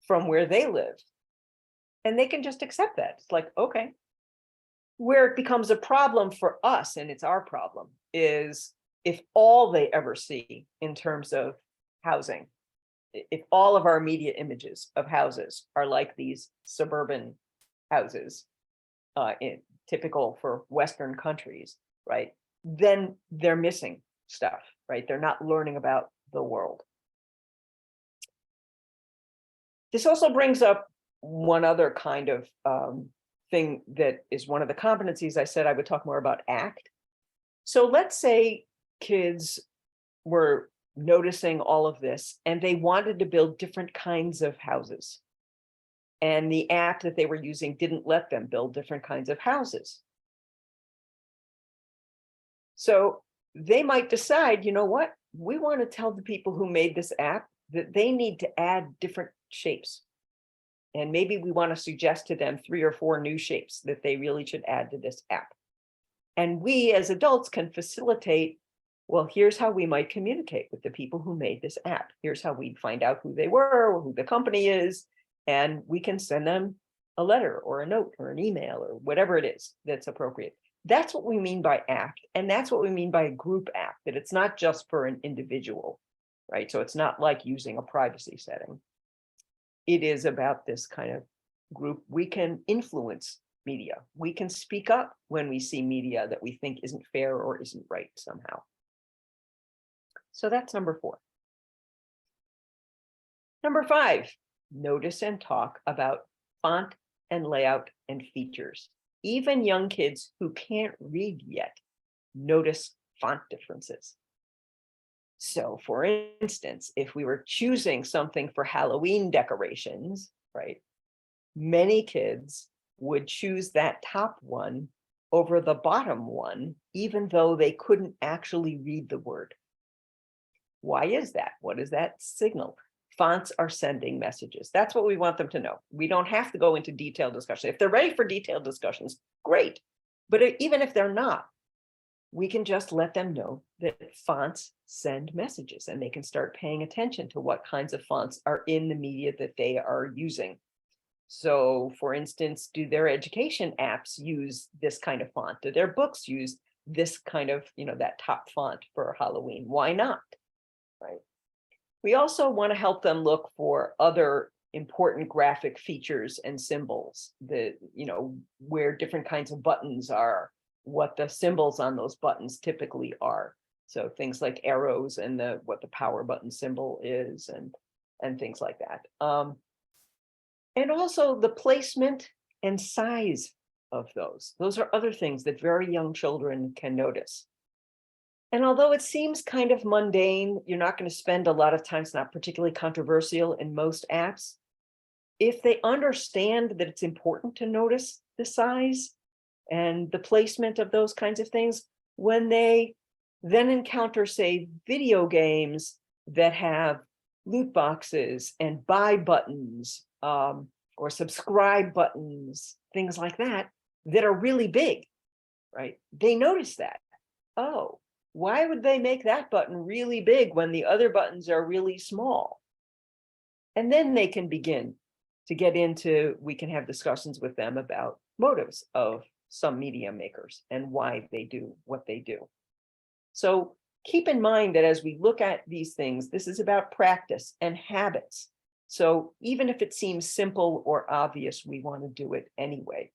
from where they live. And they can just accept that. It's like, okay. Where it becomes a problem for us, and it's our problem, is if all they ever see in terms of housing, if all of our media images of houses are like these suburban houses, typical for Western countries, right? Then they're missing stuff, right? They're not learning about the world. This also brings up one other kind of thing that is one of the competencies. I said I would talk more about ACT. So let's say kids were noticing all of this and they wanted to build different kinds of houses. And the app that they were using didn't let them build different kinds of houses. So they might decide, you know what, we want to tell the people who made this app that they need to add different shapes. And maybe we want to suggest to them 3 or 4 new shapes that they really should add to this app. And we as adults can facilitate, well, here's how we might communicate with the people who made this app. Here's how we'd find out who they were, or who the company is, and we can send them a letter or a note or an email or whatever it is that's appropriate. That's what we mean by ACT, and that's what we mean by a group app, that it's not just for an individual, right? So it's not like using a privacy setting. It is about this kind of group. We can influence media. We can speak up when we see media that we think isn't fair or isn't right somehow. So that's number 4. Number 5, notice and talk about font and layout and features. Even young kids who can't read yet notice font differences. So for instance, if we were choosing something for Halloween decorations, right, many kids would choose that top one over the bottom one, even though they couldn't actually read the word. Why is that? What does that signal? Fonts are sending messages. That's what we want them to know. We don't have to go into detailed discussion. If they're ready for detailed discussions, great. But even if they're not, we can just let them know that fonts send messages, and they can start paying attention to what kinds of fonts are in the media that they are using. So for instance, do their education apps use this kind of font? Do their books use this kind of, that top font for Halloween? Why not? Right. We also want to help them look for other important graphic features and symbols that, where different kinds of buttons are, what the symbols on those buttons typically are. So things like arrows and what the power button symbol is, and things like that. And also the placement and size of those. Those are other things that very young children can notice. And although it seems kind of mundane, you're not going to spend a lot of time, it's not particularly controversial in most apps. If they understand that it's important to notice the size and the placement of those kinds of things, when they then encounter, say, video games that have loot boxes and buy buttons, or subscribe buttons, things like that, that are really big, right? They notice that. Oh, why would they make that button really big when the other buttons are really small? And then they can begin to get into, we can have discussions with them about motives of some media makers and why they do what they do. So keep in mind that as we look at these things, this is about practice and habits. So even if it seems simple or obvious, we want to do it anyway.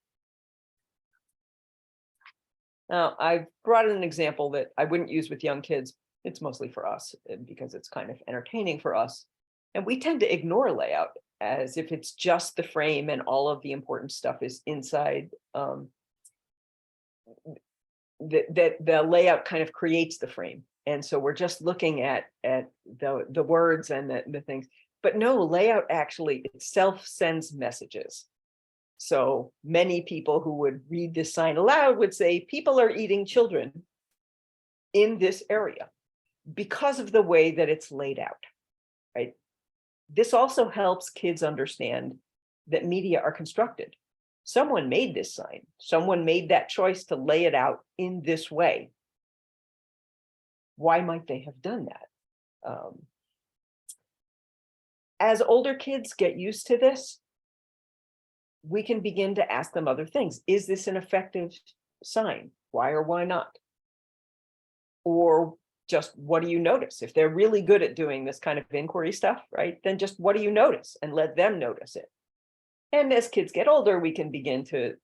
Now, I've brought in an example that I wouldn't use with young kids. It's mostly for us because it's kind of entertaining for us. And we tend to ignore layout as if it's just the frame and all of the important stuff is inside. The layout kind of creates the frame. And so we're just looking at the words and the things. But no, layout actually itself sends messages. So many people who would read this sign aloud would say, people are eating children in this area because of the way that it's laid out, right? This also helps kids understand that media are constructed. Someone made this sign. Someone made that choice to lay it out in this way. Why might they have done that? As older kids get used to this, we can begin to ask them other things. Is this an effective sign? Why or why not? Or just what do you notice? If they're really good at doing this kind of inquiry stuff, right, then just what do you notice and let them notice it. And as kids get older, we can begin to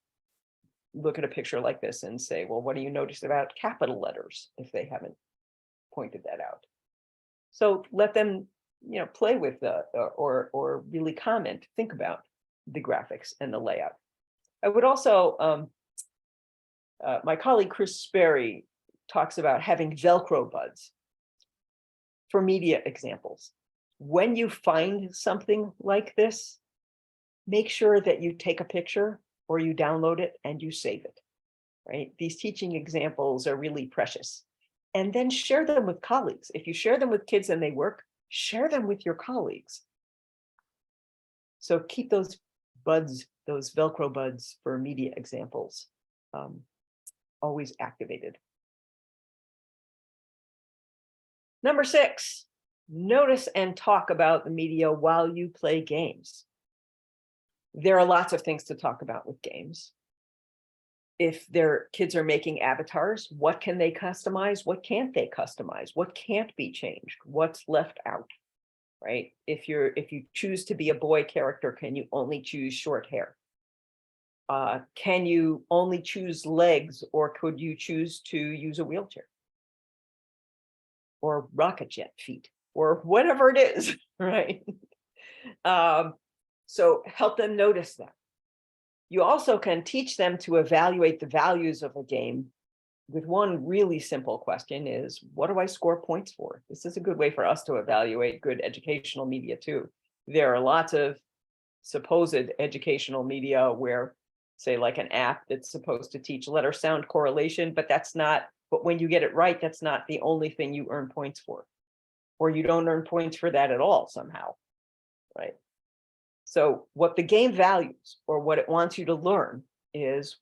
look at a picture like this and say, well, what do you notice about capital letters if they haven't pointed that out? So let them, play with or really comment, think about the graphics and the layout. I would also, my colleague Chris Sperry talks about having Velcro buds for media examples. When you find something like this, make sure that you take a picture or you download it and you save it, right? These teaching examples are really precious. And then share them with colleagues. If you share them with kids and they work, share them with your colleagues. So keep those buds, those Velcro buds for media examples, always activated. Number 6, notice and talk about the media while you play games. There are lots of things to talk about with games. If their kids are making avatars, what can they customize? What can't they customize? What can't be changed? What's left out, right? If you choose to be a boy character, can you only choose short hair? Can you only choose legs, or could you choose to use a wheelchair? Or rocket jet feet, or whatever it is, right? So help them notice that. You also can teach them to evaluate the values of a game with one really simple question is, what do I score points for? This is a good way for us to evaluate good educational media too. There are lots of supposed educational media where, say, like an app that's supposed to teach letter sound correlation, but when you get it right, that's not the only thing you earn points for. Or you don't earn points for that at all somehow, right? So what the game values or what it wants you to learn is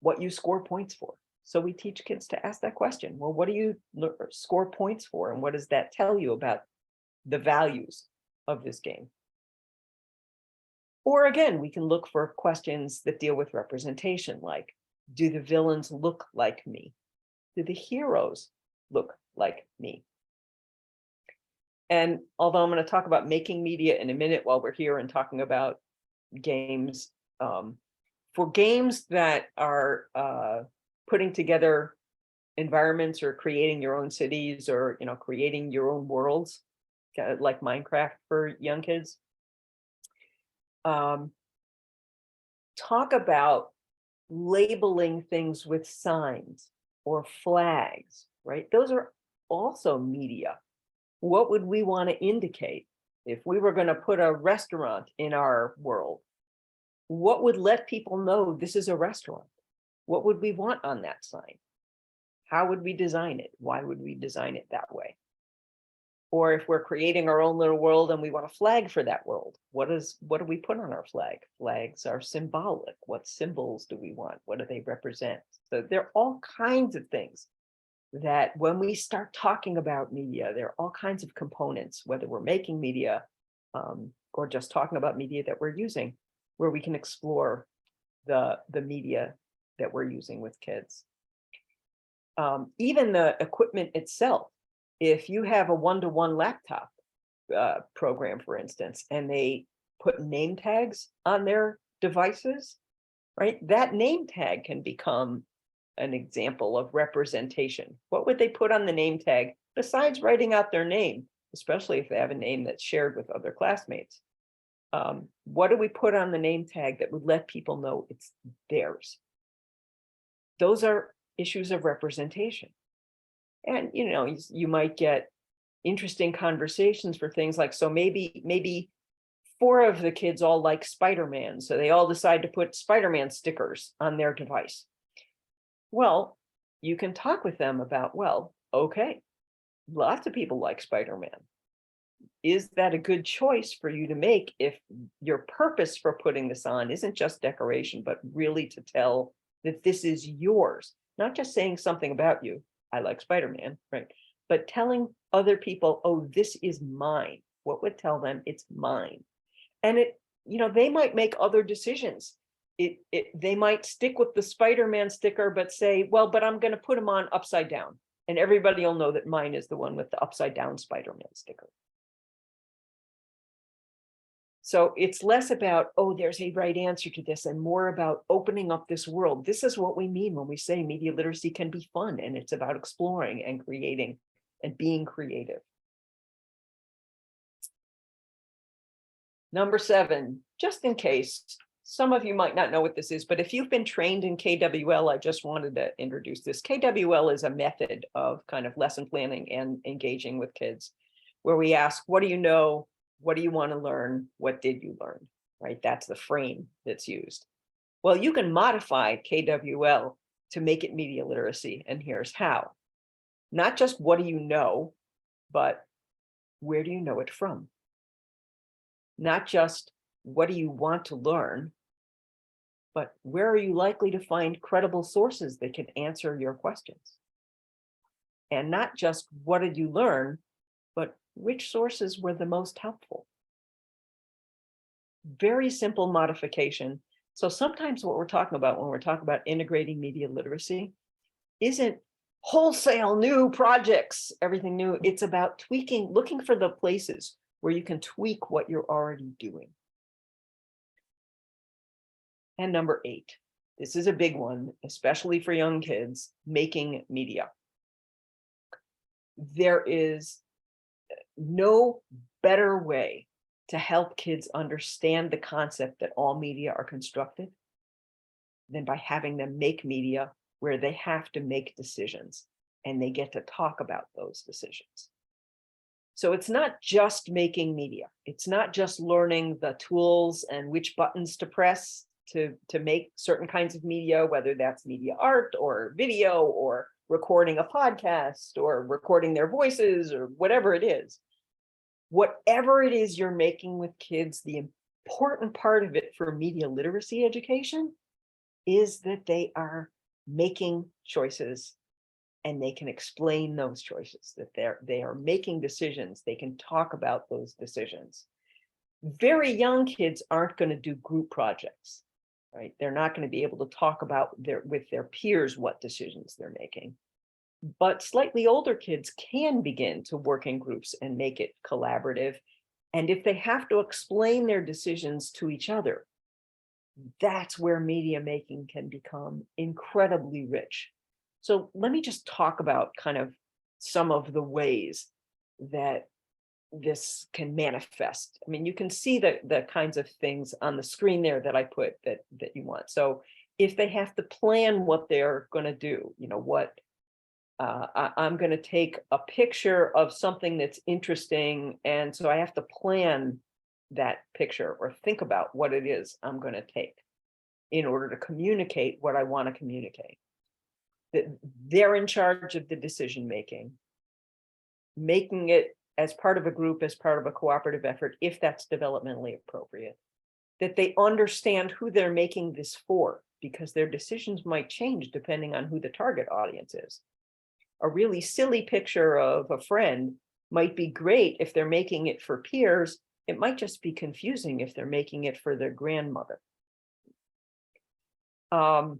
what you score points for. So we teach kids to ask that question. Well, what do you score points for? And what does that tell you about the values of this game? Or again, we can look for questions that deal with representation, like, do the villains look like me? Do the heroes look like me? And although I'm going to talk about making media in a minute while we're here and talking about games, for games that are putting together environments or creating your own cities or creating your own worlds, like Minecraft for young kids, talk about labeling things with signs or flags, right? Those are also media. What would we want to indicate if we were going to put a restaurant in our world? What would let people know this is a restaurant? What would we want on that sign? How would we design it? Why would we design it that way? Or if we're creating our own little world and we want a flag for that world, what do we put on our flag? Flags are symbolic. What symbols do we want? What do they represent? So there are all kinds of things that when we start talking about media, there are all kinds of components, whether we're making media or just talking about media that we're using, where we can explore the media that we're using with kids. Even the equipment itself. If you have a one-to-one laptop program, for instance, and they put name tags on their devices, right? That name tag can become an example of representation. What would they put on the name tag besides writing out their name, especially if they have a name that's shared with other classmates? What do we put on the name tag that would let people know it's theirs? Those are issues of representation. And, you know, you might get interesting conversations for things like, so maybe 4 of the kids all like Spider-Man, so they all decide to put Spider-Man stickers on their device. Well, you can talk with them about, well, okay, lots of people like Spider-Man. Is that a good choice for you to make if your purpose for putting this on isn't just decoration, but really to tell that this is yours, not just saying something about you, I like Spider-Man, right? But telling other people, oh, this is mine. What would tell them it's mine? And it, you know, they might make other decisions. They might stick with the Spider-Man sticker, but say, well, but I'm going to put them on upside down. And everybody will know that mine is the one with the upside down Spider-Man sticker. So it's less about, oh, there's a right answer to this, and more about opening up this world. This is what we mean when we say media literacy can be fun, and it's about exploring and creating and being creative. Number 7, just in case, some of you might not know what this is, but if you've been trained in KWL, I just wanted to introduce this. KWL is a method of kind of lesson planning and engaging with kids, where we ask, what do you know? What do you want to learn? What did you learn? Right? That's the frame that's used. Well, you can modify KWL to make it media literacy, and here's how. Not just what do you know, but where do you know it from? Not just what do you want to learn, but where are you likely to find credible sources that can answer your questions? And not just what did you learn, but which sources were the most helpful? Very simple modification. So sometimes what we're talking about when we're talking about integrating media literacy isn't wholesale new projects, everything new. It's about tweaking, looking for the places where you can tweak what you're already doing. And number 8, this is a big one, especially for young kids, making media. There is no better way to help kids understand the concept that all media are constructed than by having them make media where they have to make decisions and they get to talk about those decisions. So it's not just making media. It's not just learning the tools and which buttons to press to make certain kinds of media, whether that's media art or video or recording a podcast or recording their voices or whatever it is. Whatever it is you're making with kids, the important part of it for media literacy education is that they are making choices and they can explain those choices, that they are making decisions. They can talk about those decisions. Very young kids aren't going to do group projects, right? They're not going to be able to talk about with their peers what decisions they're making. But slightly older kids can begin to work in groups and make it collaborative. And if they have to explain their decisions to each other, that's where media making can become incredibly rich. So let me just talk about kind of some of the ways that this can manifest. I mean, you can see the kinds of things on the screen there that I put that you want. So if they have to plan what they're going to do, you know, what I'm going to take a picture of something that's interesting, and so I have to plan that picture or think about what it is I'm going to take in order to communicate what I want to communicate. That they're in charge of the decision making it as part of a group, as part of a cooperative effort, if that's developmentally appropriate, that they understand who they're making this for, because their decisions might change depending on who the target audience is. A really silly picture of a friend might be great if they're making it for peers. It might just be confusing if they're making it for their grandmother. That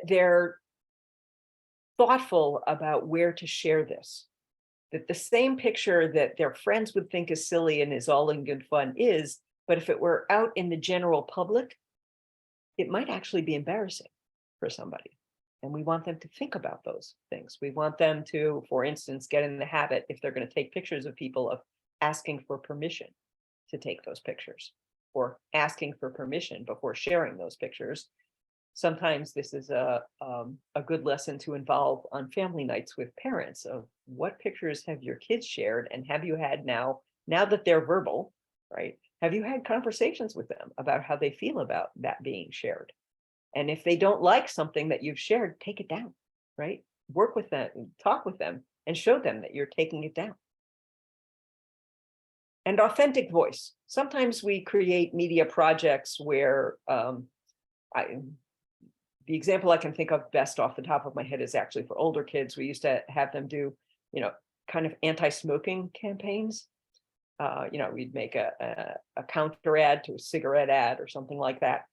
they're thoughtful about where to share this. That the same picture that their friends would think is silly and is all in good fun is, but if it were out in the general public, it might actually be embarrassing for somebody. And we want them to think about those things. We want them to, for instance, get in the habit, if they're going to take pictures of people, of asking for permission to take those pictures, or asking for permission before sharing those pictures. Sometimes this is a good lesson to involve on family nights with parents of what pictures have your kids shared, and have you had now that they're verbal, right? Have you had conversations with them about how they feel about that being shared? And if they don't like something that you've shared, take it down, right? Work with them, talk with them, and show them that you're taking it down. And authentic voice. Sometimes we create media projects where the example I can think of best off the top of my head is actually for older kids. We used to have them do, kind of anti-smoking campaigns. We'd make a counter ad to a cigarette ad or something like that.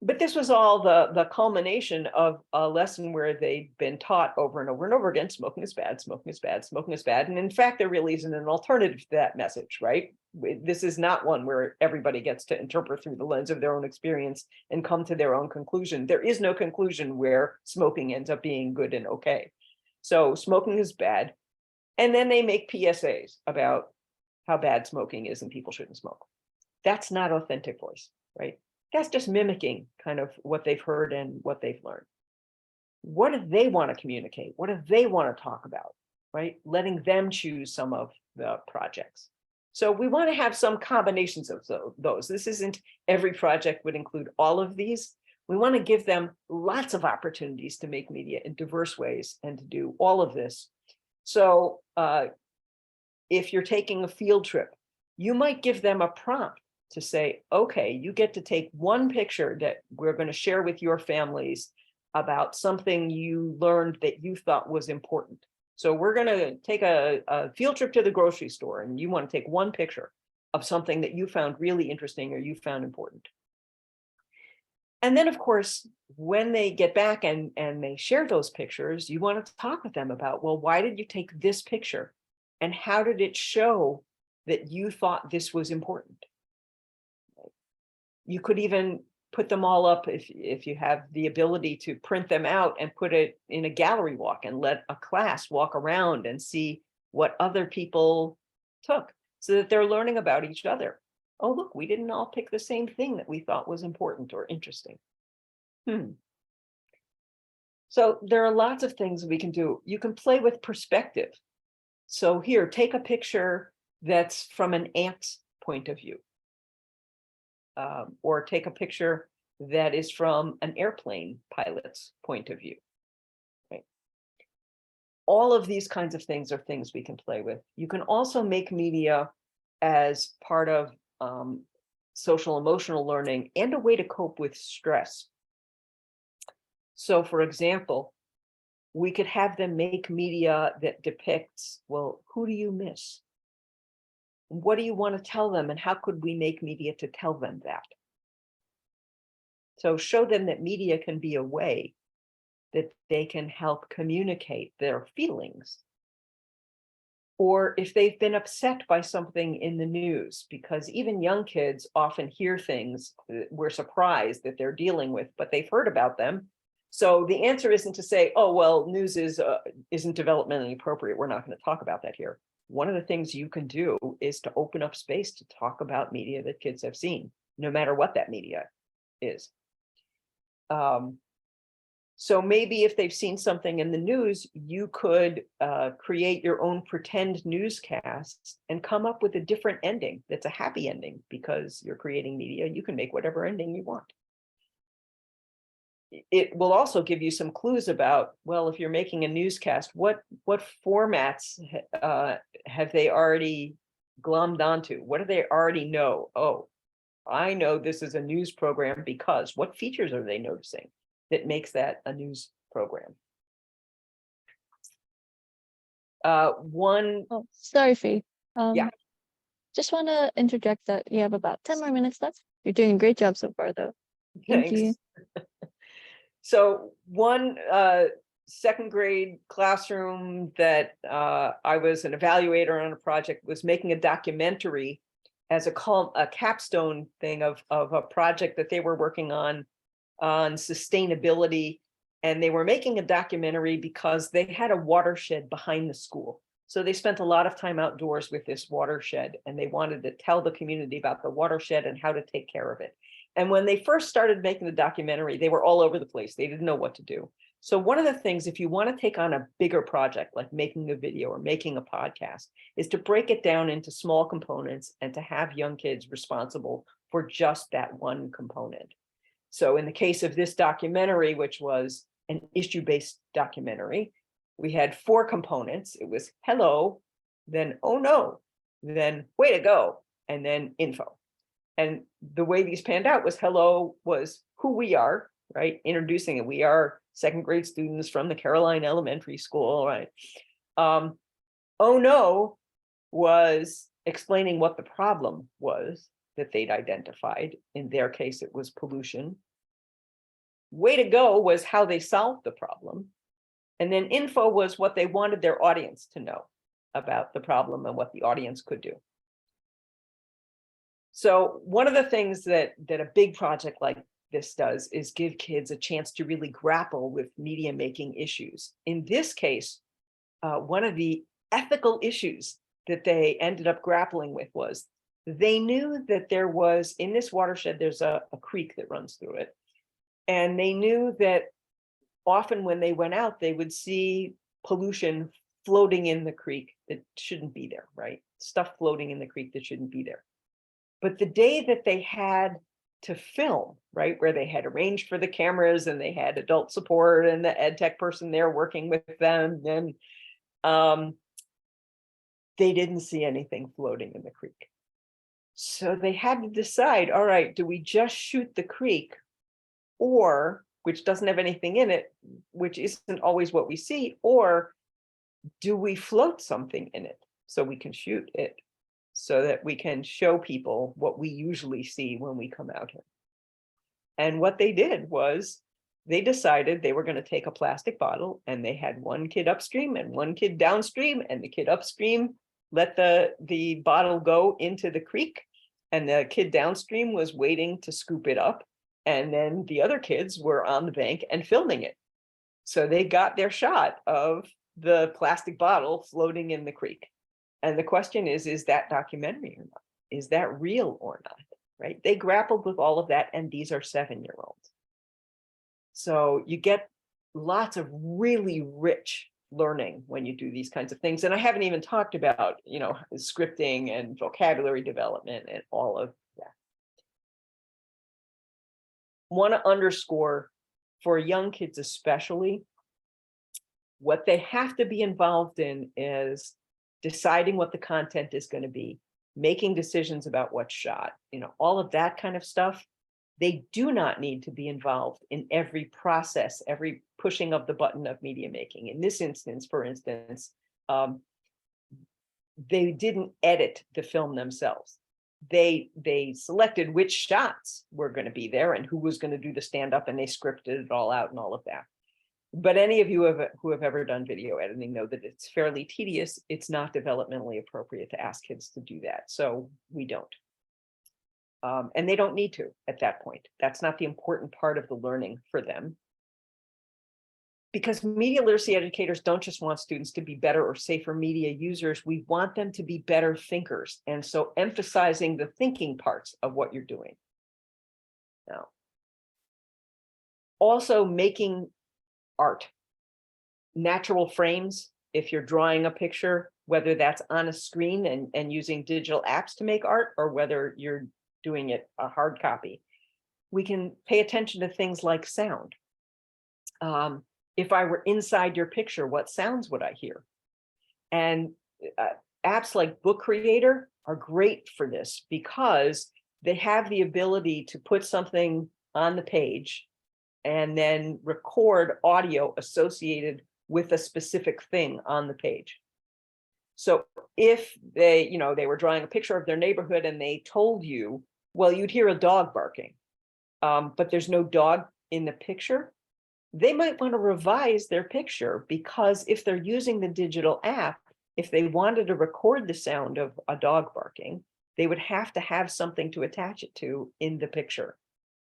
But this was all the culmination of a lesson where they'd been taught over and over and over again, smoking is bad, smoking is bad, smoking is bad. And in fact, there really isn't an alternative to that message, right? This is not one where everybody gets to interpret through the lens of their own experience and come to their own conclusion. There is no conclusion where smoking ends up being good and okay. So smoking is bad. And then they make PSAs about how bad smoking is and people shouldn't smoke. That's not authentic voice, right? That's just mimicking kind of what they've heard and what they've learned. What do they want to communicate? What do they want to talk about, right? Letting them choose some of the projects. So we want to have some combinations of those. This isn't every project would include all of these. We want to give them lots of opportunities to make media in diverse ways and to do all of this. So if you're taking a field trip, you might give them a prompt to say, okay, you get to take one picture that we're going to share with your families about something you learned that you thought was important. So we're going to take a field trip to the grocery store, and you want to take one picture of something that you found really interesting or you found important. And then, of course, when they get back and they share those pictures, you want to talk with them about, well, why did you take this picture? And how did it show that you thought this was important? You could even put them all up if you have the ability to print them out and put it in a gallery walk and let a class walk around and see what other people took, so that they're learning about each other. Oh, look, we didn't all pick the same thing that we thought was important or interesting. So there are lots of things we can do. You can play with perspective. So here, take a picture that's from an ant's point of view. Or take a picture that is from an airplane pilot's point of view. Right? All of these kinds of things are things we can play with. You can also make media as part of social emotional learning and a way to cope with stress. So, for example, we could have them make media that depicts, well, who do you miss? What do you want to tell them, and how could we make media to tell them that? So show them that media can be a way that they can help communicate their feelings. Or if they've been upset by something in the news, because even young kids often hear things that we're surprised that they're dealing with, but they've heard about them. So the answer isn't to say, oh, well, news isn't developmentally appropriate, we're not going to talk about that here. One of the things you can do is to open up space to talk about media that kids have seen, no matter what that media is. So maybe if they've seen something in the news, you could create your own pretend newscasts and come up with a different ending that's a happy ending, because you're creating media. You can make whatever ending you want. it will also give you some clues about, well, if you're making a newscast, what formats have they already glommed onto? What do they already know? Oh, I know this is a news program because what features are they noticing that makes that a news program? One, Oh, sorry, Fee. Yeah. Just want to interject that you have about 10 more minutes left. You're doing a great job so far, though. Thank thanks. you. So one second grade classroom that I was an evaluator on a project was making a documentary as a capstone thing of a project that they were working on sustainability. And they were making a documentary because they had a watershed behind the school. So they spent a lot of time outdoors with this watershed, and they wanted to tell the community about the watershed and how to take care of it. And when they first started making the documentary, they were all over the place. They didn't know what to do. So one of the things, if you want to take on a bigger project, like making a video or making a podcast, is to break it down into small components and to have young kids responsible for just that one component. So in the case of this documentary, which was an issue-based documentary, we had 4 components. It was hello, then oh no, then way to go, and then info. And the way these panned out was hello was who we are, right? Introducing it. We are second grade students from the Caroline Elementary School, right? Oh no was explaining what the problem was that they'd identified. In their case, it was pollution. Way to go was how they solved the problem. And then info was what they wanted their audience to know about the problem and what the audience could do. So one of the things that a big project like this does is give kids a chance to really grapple with media making issues. In this case, one of the ethical issues that they ended up grappling with was they knew that there was, in this watershed, there's a creek that runs through it. And they knew that often when they went out, they would see pollution floating in the creek that shouldn't be there, right? Stuff floating in the creek that shouldn't be there. But the day that they had to film, right, where they had arranged for the cameras and they had adult support and the ed tech person there working with them, then they didn't see anything floating in the creek. So they had to decide, all right, do we just shoot the creek, or, which doesn't have anything in it, which isn't always what we see, or do we float something in it so we can shoot it, so that we can show people what we usually see when we come out here? And what they did was they decided they were going to take a plastic bottle, and they had one kid upstream and one kid downstream, and the kid upstream let the bottle go into the creek, and the kid downstream was waiting to scoop it up. And then the other kids were on the bank and filming it. So they got their shot of the plastic bottle floating in the creek. And the question is that documentary or not? Is that real or not? Right? They grappled with all of that, and these are 7-year-olds. So you get lots of really rich learning when you do these kinds of things. And I haven't even talked about, scripting and vocabulary development and all of that. Want to underscore, for young kids especially, what they have to be involved in is deciding what the content is going to be, making decisions about what's shot, all of that kind of stuff. They do not need to be involved in every process, every pushing of the button of media making. In this instance, for instance, they didn't edit the film themselves. They selected which shots were going to be there and who was going to do the stand-up, and they scripted it all out and all of that. But any of you who have ever done video editing know that it's fairly tedious. It's not developmentally appropriate to ask kids to do that. So we don't. And they don't need to at that point. That's not the important part of the learning for them. Because media literacy educators don't just want students to be better or safer media users. We want them to be better thinkers. And so emphasizing the thinking parts of what you're doing. Now, also making art, natural frames. If you're drawing a picture, whether that's on a screen and using digital apps to make art, or whether you're doing it a hard copy, we can pay attention to things like sound. If I were inside your picture, what sounds would I hear? And apps like Book Creator are great for this because they have the ability to put something on the page and then record audio associated with a specific thing on the page. So if they, they were drawing a picture of their neighborhood and they told you, well, you'd hear a dog barking, but there's no dog in the picture, they might want to revise their picture, because if they're using the digital app, if they wanted to record the sound of a dog barking, they would have to have something to attach it to in the picture.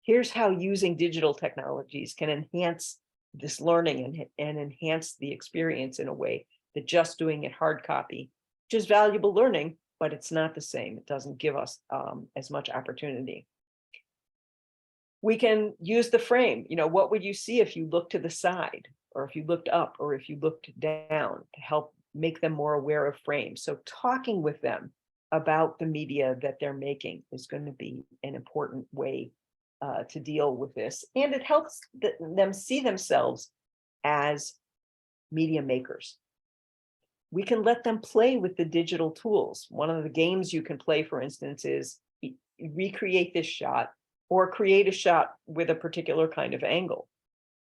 Here's how using digital technologies can enhance this learning and enhance the experience in a way that just doing it hard copy, which is valuable learning, but it's not the same. It doesn't give us as much opportunity. We can use the frame. What would you see if you looked to the side, or if you looked up, or if you looked down, to help make them more aware of frames. So talking with them about the media that they're making is going to be an important way to deal with this. And it helps them see themselves as media makers. We can let them play with the digital tools. One of the games you can play, for instance, is recreate this shot, or create a shot with a particular kind of angle,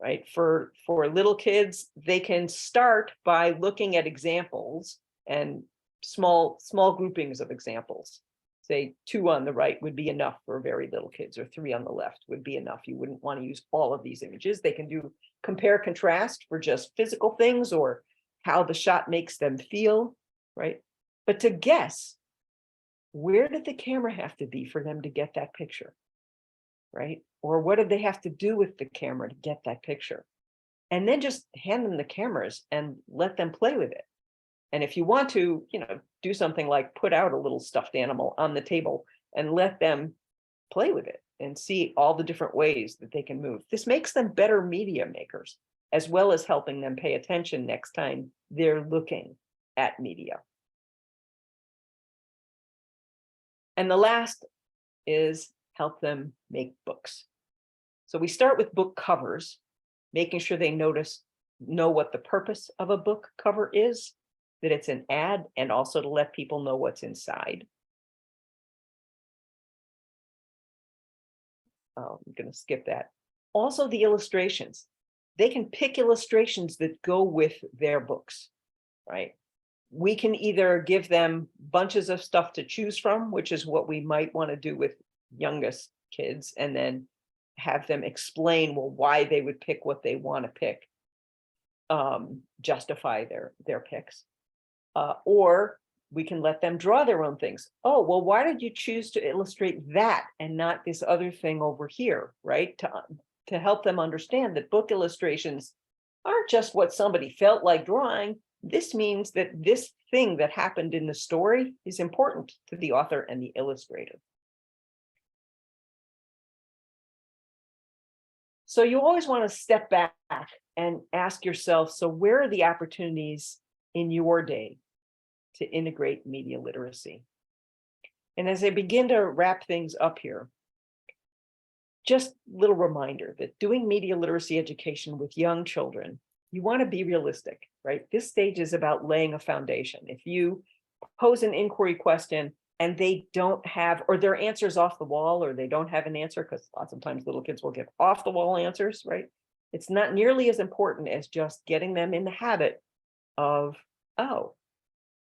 right? For little kids, they can start by looking at examples and small groupings of examples. Say 2 on the right would be enough for very little kids, or 3 on the left would be enough. You wouldn't want to use all of these images. They can do compare contrast for just physical things, or how the shot makes them feel, right? But to guess, where did the camera have to be for them to get that picture, right? Or what did they have to do with the camera to get that picture? And then just hand them the cameras and let them play with it. And if you want to, do something like put out a little stuffed animal on the table and let them play with it and see all the different ways that they can move. This makes them better media makers, as well as helping them pay attention next time they're looking at media. And the last is help them make books. So we start with book covers, making sure they know what the purpose of a book cover is, that it's an ad, and also to let people know what's inside. Oh, I'm going to skip that. Also, the illustrations. They can pick illustrations that go with their books, right? We can either give them bunches of stuff to choose from, which is what we might want to do with youngest kids, and then have them explain, well, why they would pick what they want to pick, justify their picks. Or we can let them draw their own things. Oh, well, why did you choose to illustrate that and not this other thing over here, right? To help them understand that book illustrations aren't just what somebody felt like drawing. This means that this thing that happened in the story is important to the author and the illustrator. So you always want to step back and ask yourself, so where are the opportunities in your day to integrate media literacy? And as I begin to wrap things up here, just a little reminder that doing media literacy education with young children, you want to be realistic, right? This stage is about laying a foundation. If you pose an inquiry question and they don't have, or their answer's off the wall, or they don't have an answer, because lots of times little kids will give off the wall answers, right? It's not nearly as important as just getting them in the habit of, oh,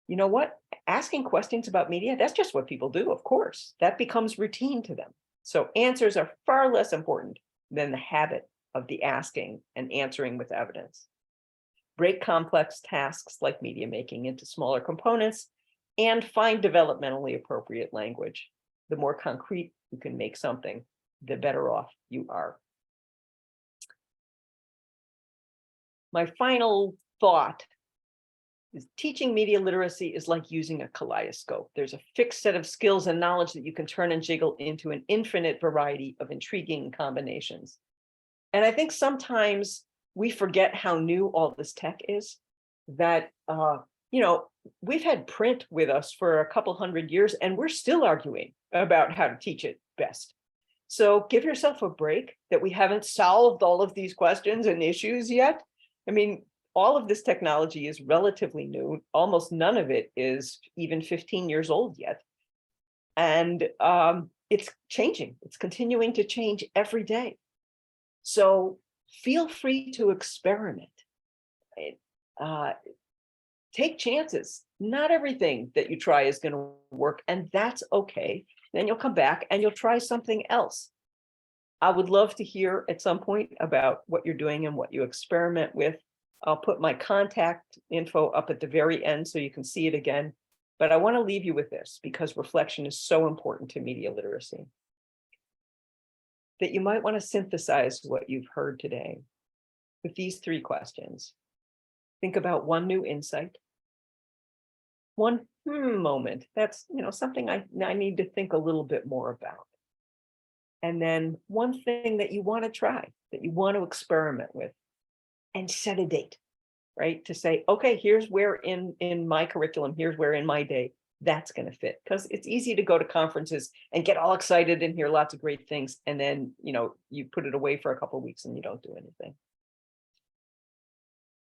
you know what? Asking questions about media, that's just what people do, of course. That becomes routine to them. So answers are far less important than the habit of the asking and answering with evidence. Break complex tasks like media making into smaller components, and find developmentally appropriate language. The more concrete you can make something, the better off you are. My final thought is teaching media literacy is like using a kaleidoscope. There's a fixed set of skills and knowledge that you can turn and jiggle into an infinite variety of intriguing combinations. And I think sometimes we forget how new all this tech is, that, we've had print with us for a couple hundred years, and we're still arguing about how to teach it best. So give yourself a break that we haven't solved all of these questions and issues yet. I mean, all of this technology is relatively new. Almost none of it is even 15 years old yet. And it's changing. It's continuing to change every day. So feel free to experiment. Take chances. Not everything that you try is going to work, and that's okay. Then you'll come back and you'll try something else. I would love to hear at some point about what you're doing and what you experiment with. I'll put my contact info up at the very end so you can see it again. But I want to leave you with this because reflection is so important to media literacy. That you might want to synthesize what you've heard today with these 3 questions. Think about one new insight. One moment. That's, something I need to think a little bit more about. And then one thing that you want to try, that you want to experiment with, and set a date, right? To say, okay, here's where in my curriculum, here's where in my day that's going to fit. Because it's easy to go to conferences and get all excited and hear lots of great things. And then, you put it away for a couple of weeks and you don't do anything.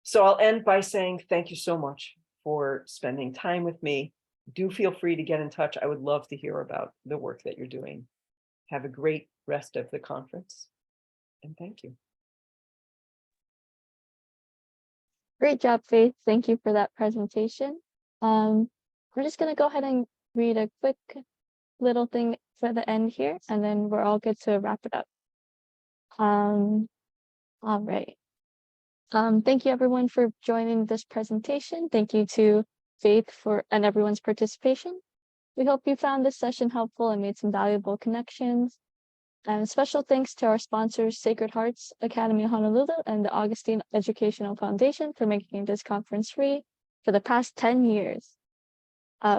So I'll end by saying thank you so much for spending time with me. Do feel free to get in touch. I would love to hear about the work that you're doing. Have a great rest of the conference, and thank you. Great job, Faith. Thank you for that presentation. We're just going to go ahead and read a quick little thing for the end here, and then we're all good to wrap it up. All right. Thank you everyone for joining this presentation. Thank you to Faith and everyone's participation. We hope you found this session helpful and made some valuable connections. And special thanks to our sponsors, Sacred Hearts Academy Honolulu and the Augustine Educational Foundation for making this conference free for the past 10 years.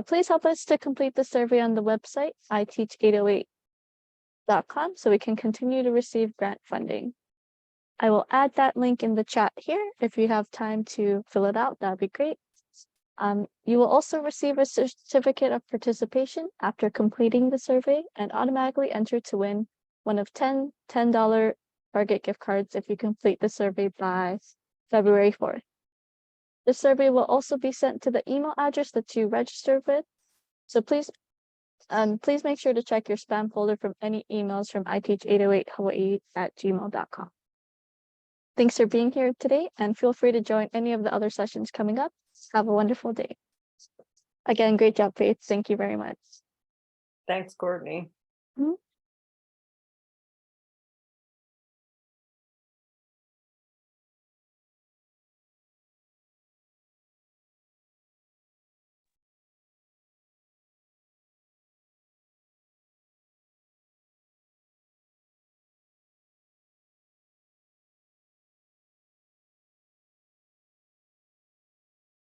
Please help us to complete the survey on the website, iteach808.com, so we can continue to receive grant funding. I will add that link in the chat here. If you have time to fill it out, that'd be great. You will also receive a certificate of participation after completing the survey and automatically enter to win one of 10 $10 Target gift cards if you complete the survey by February 4th. The survey will also be sent to the email address that you registered with. So please make sure to check your spam folder from any emails from iteach808hawaii@gmail.com. Thanks for being here today, and feel free to join any of the other sessions coming up. Have a wonderful day. Again, great job, Faith. Thank you very much. Thanks, Courtney. Mhm.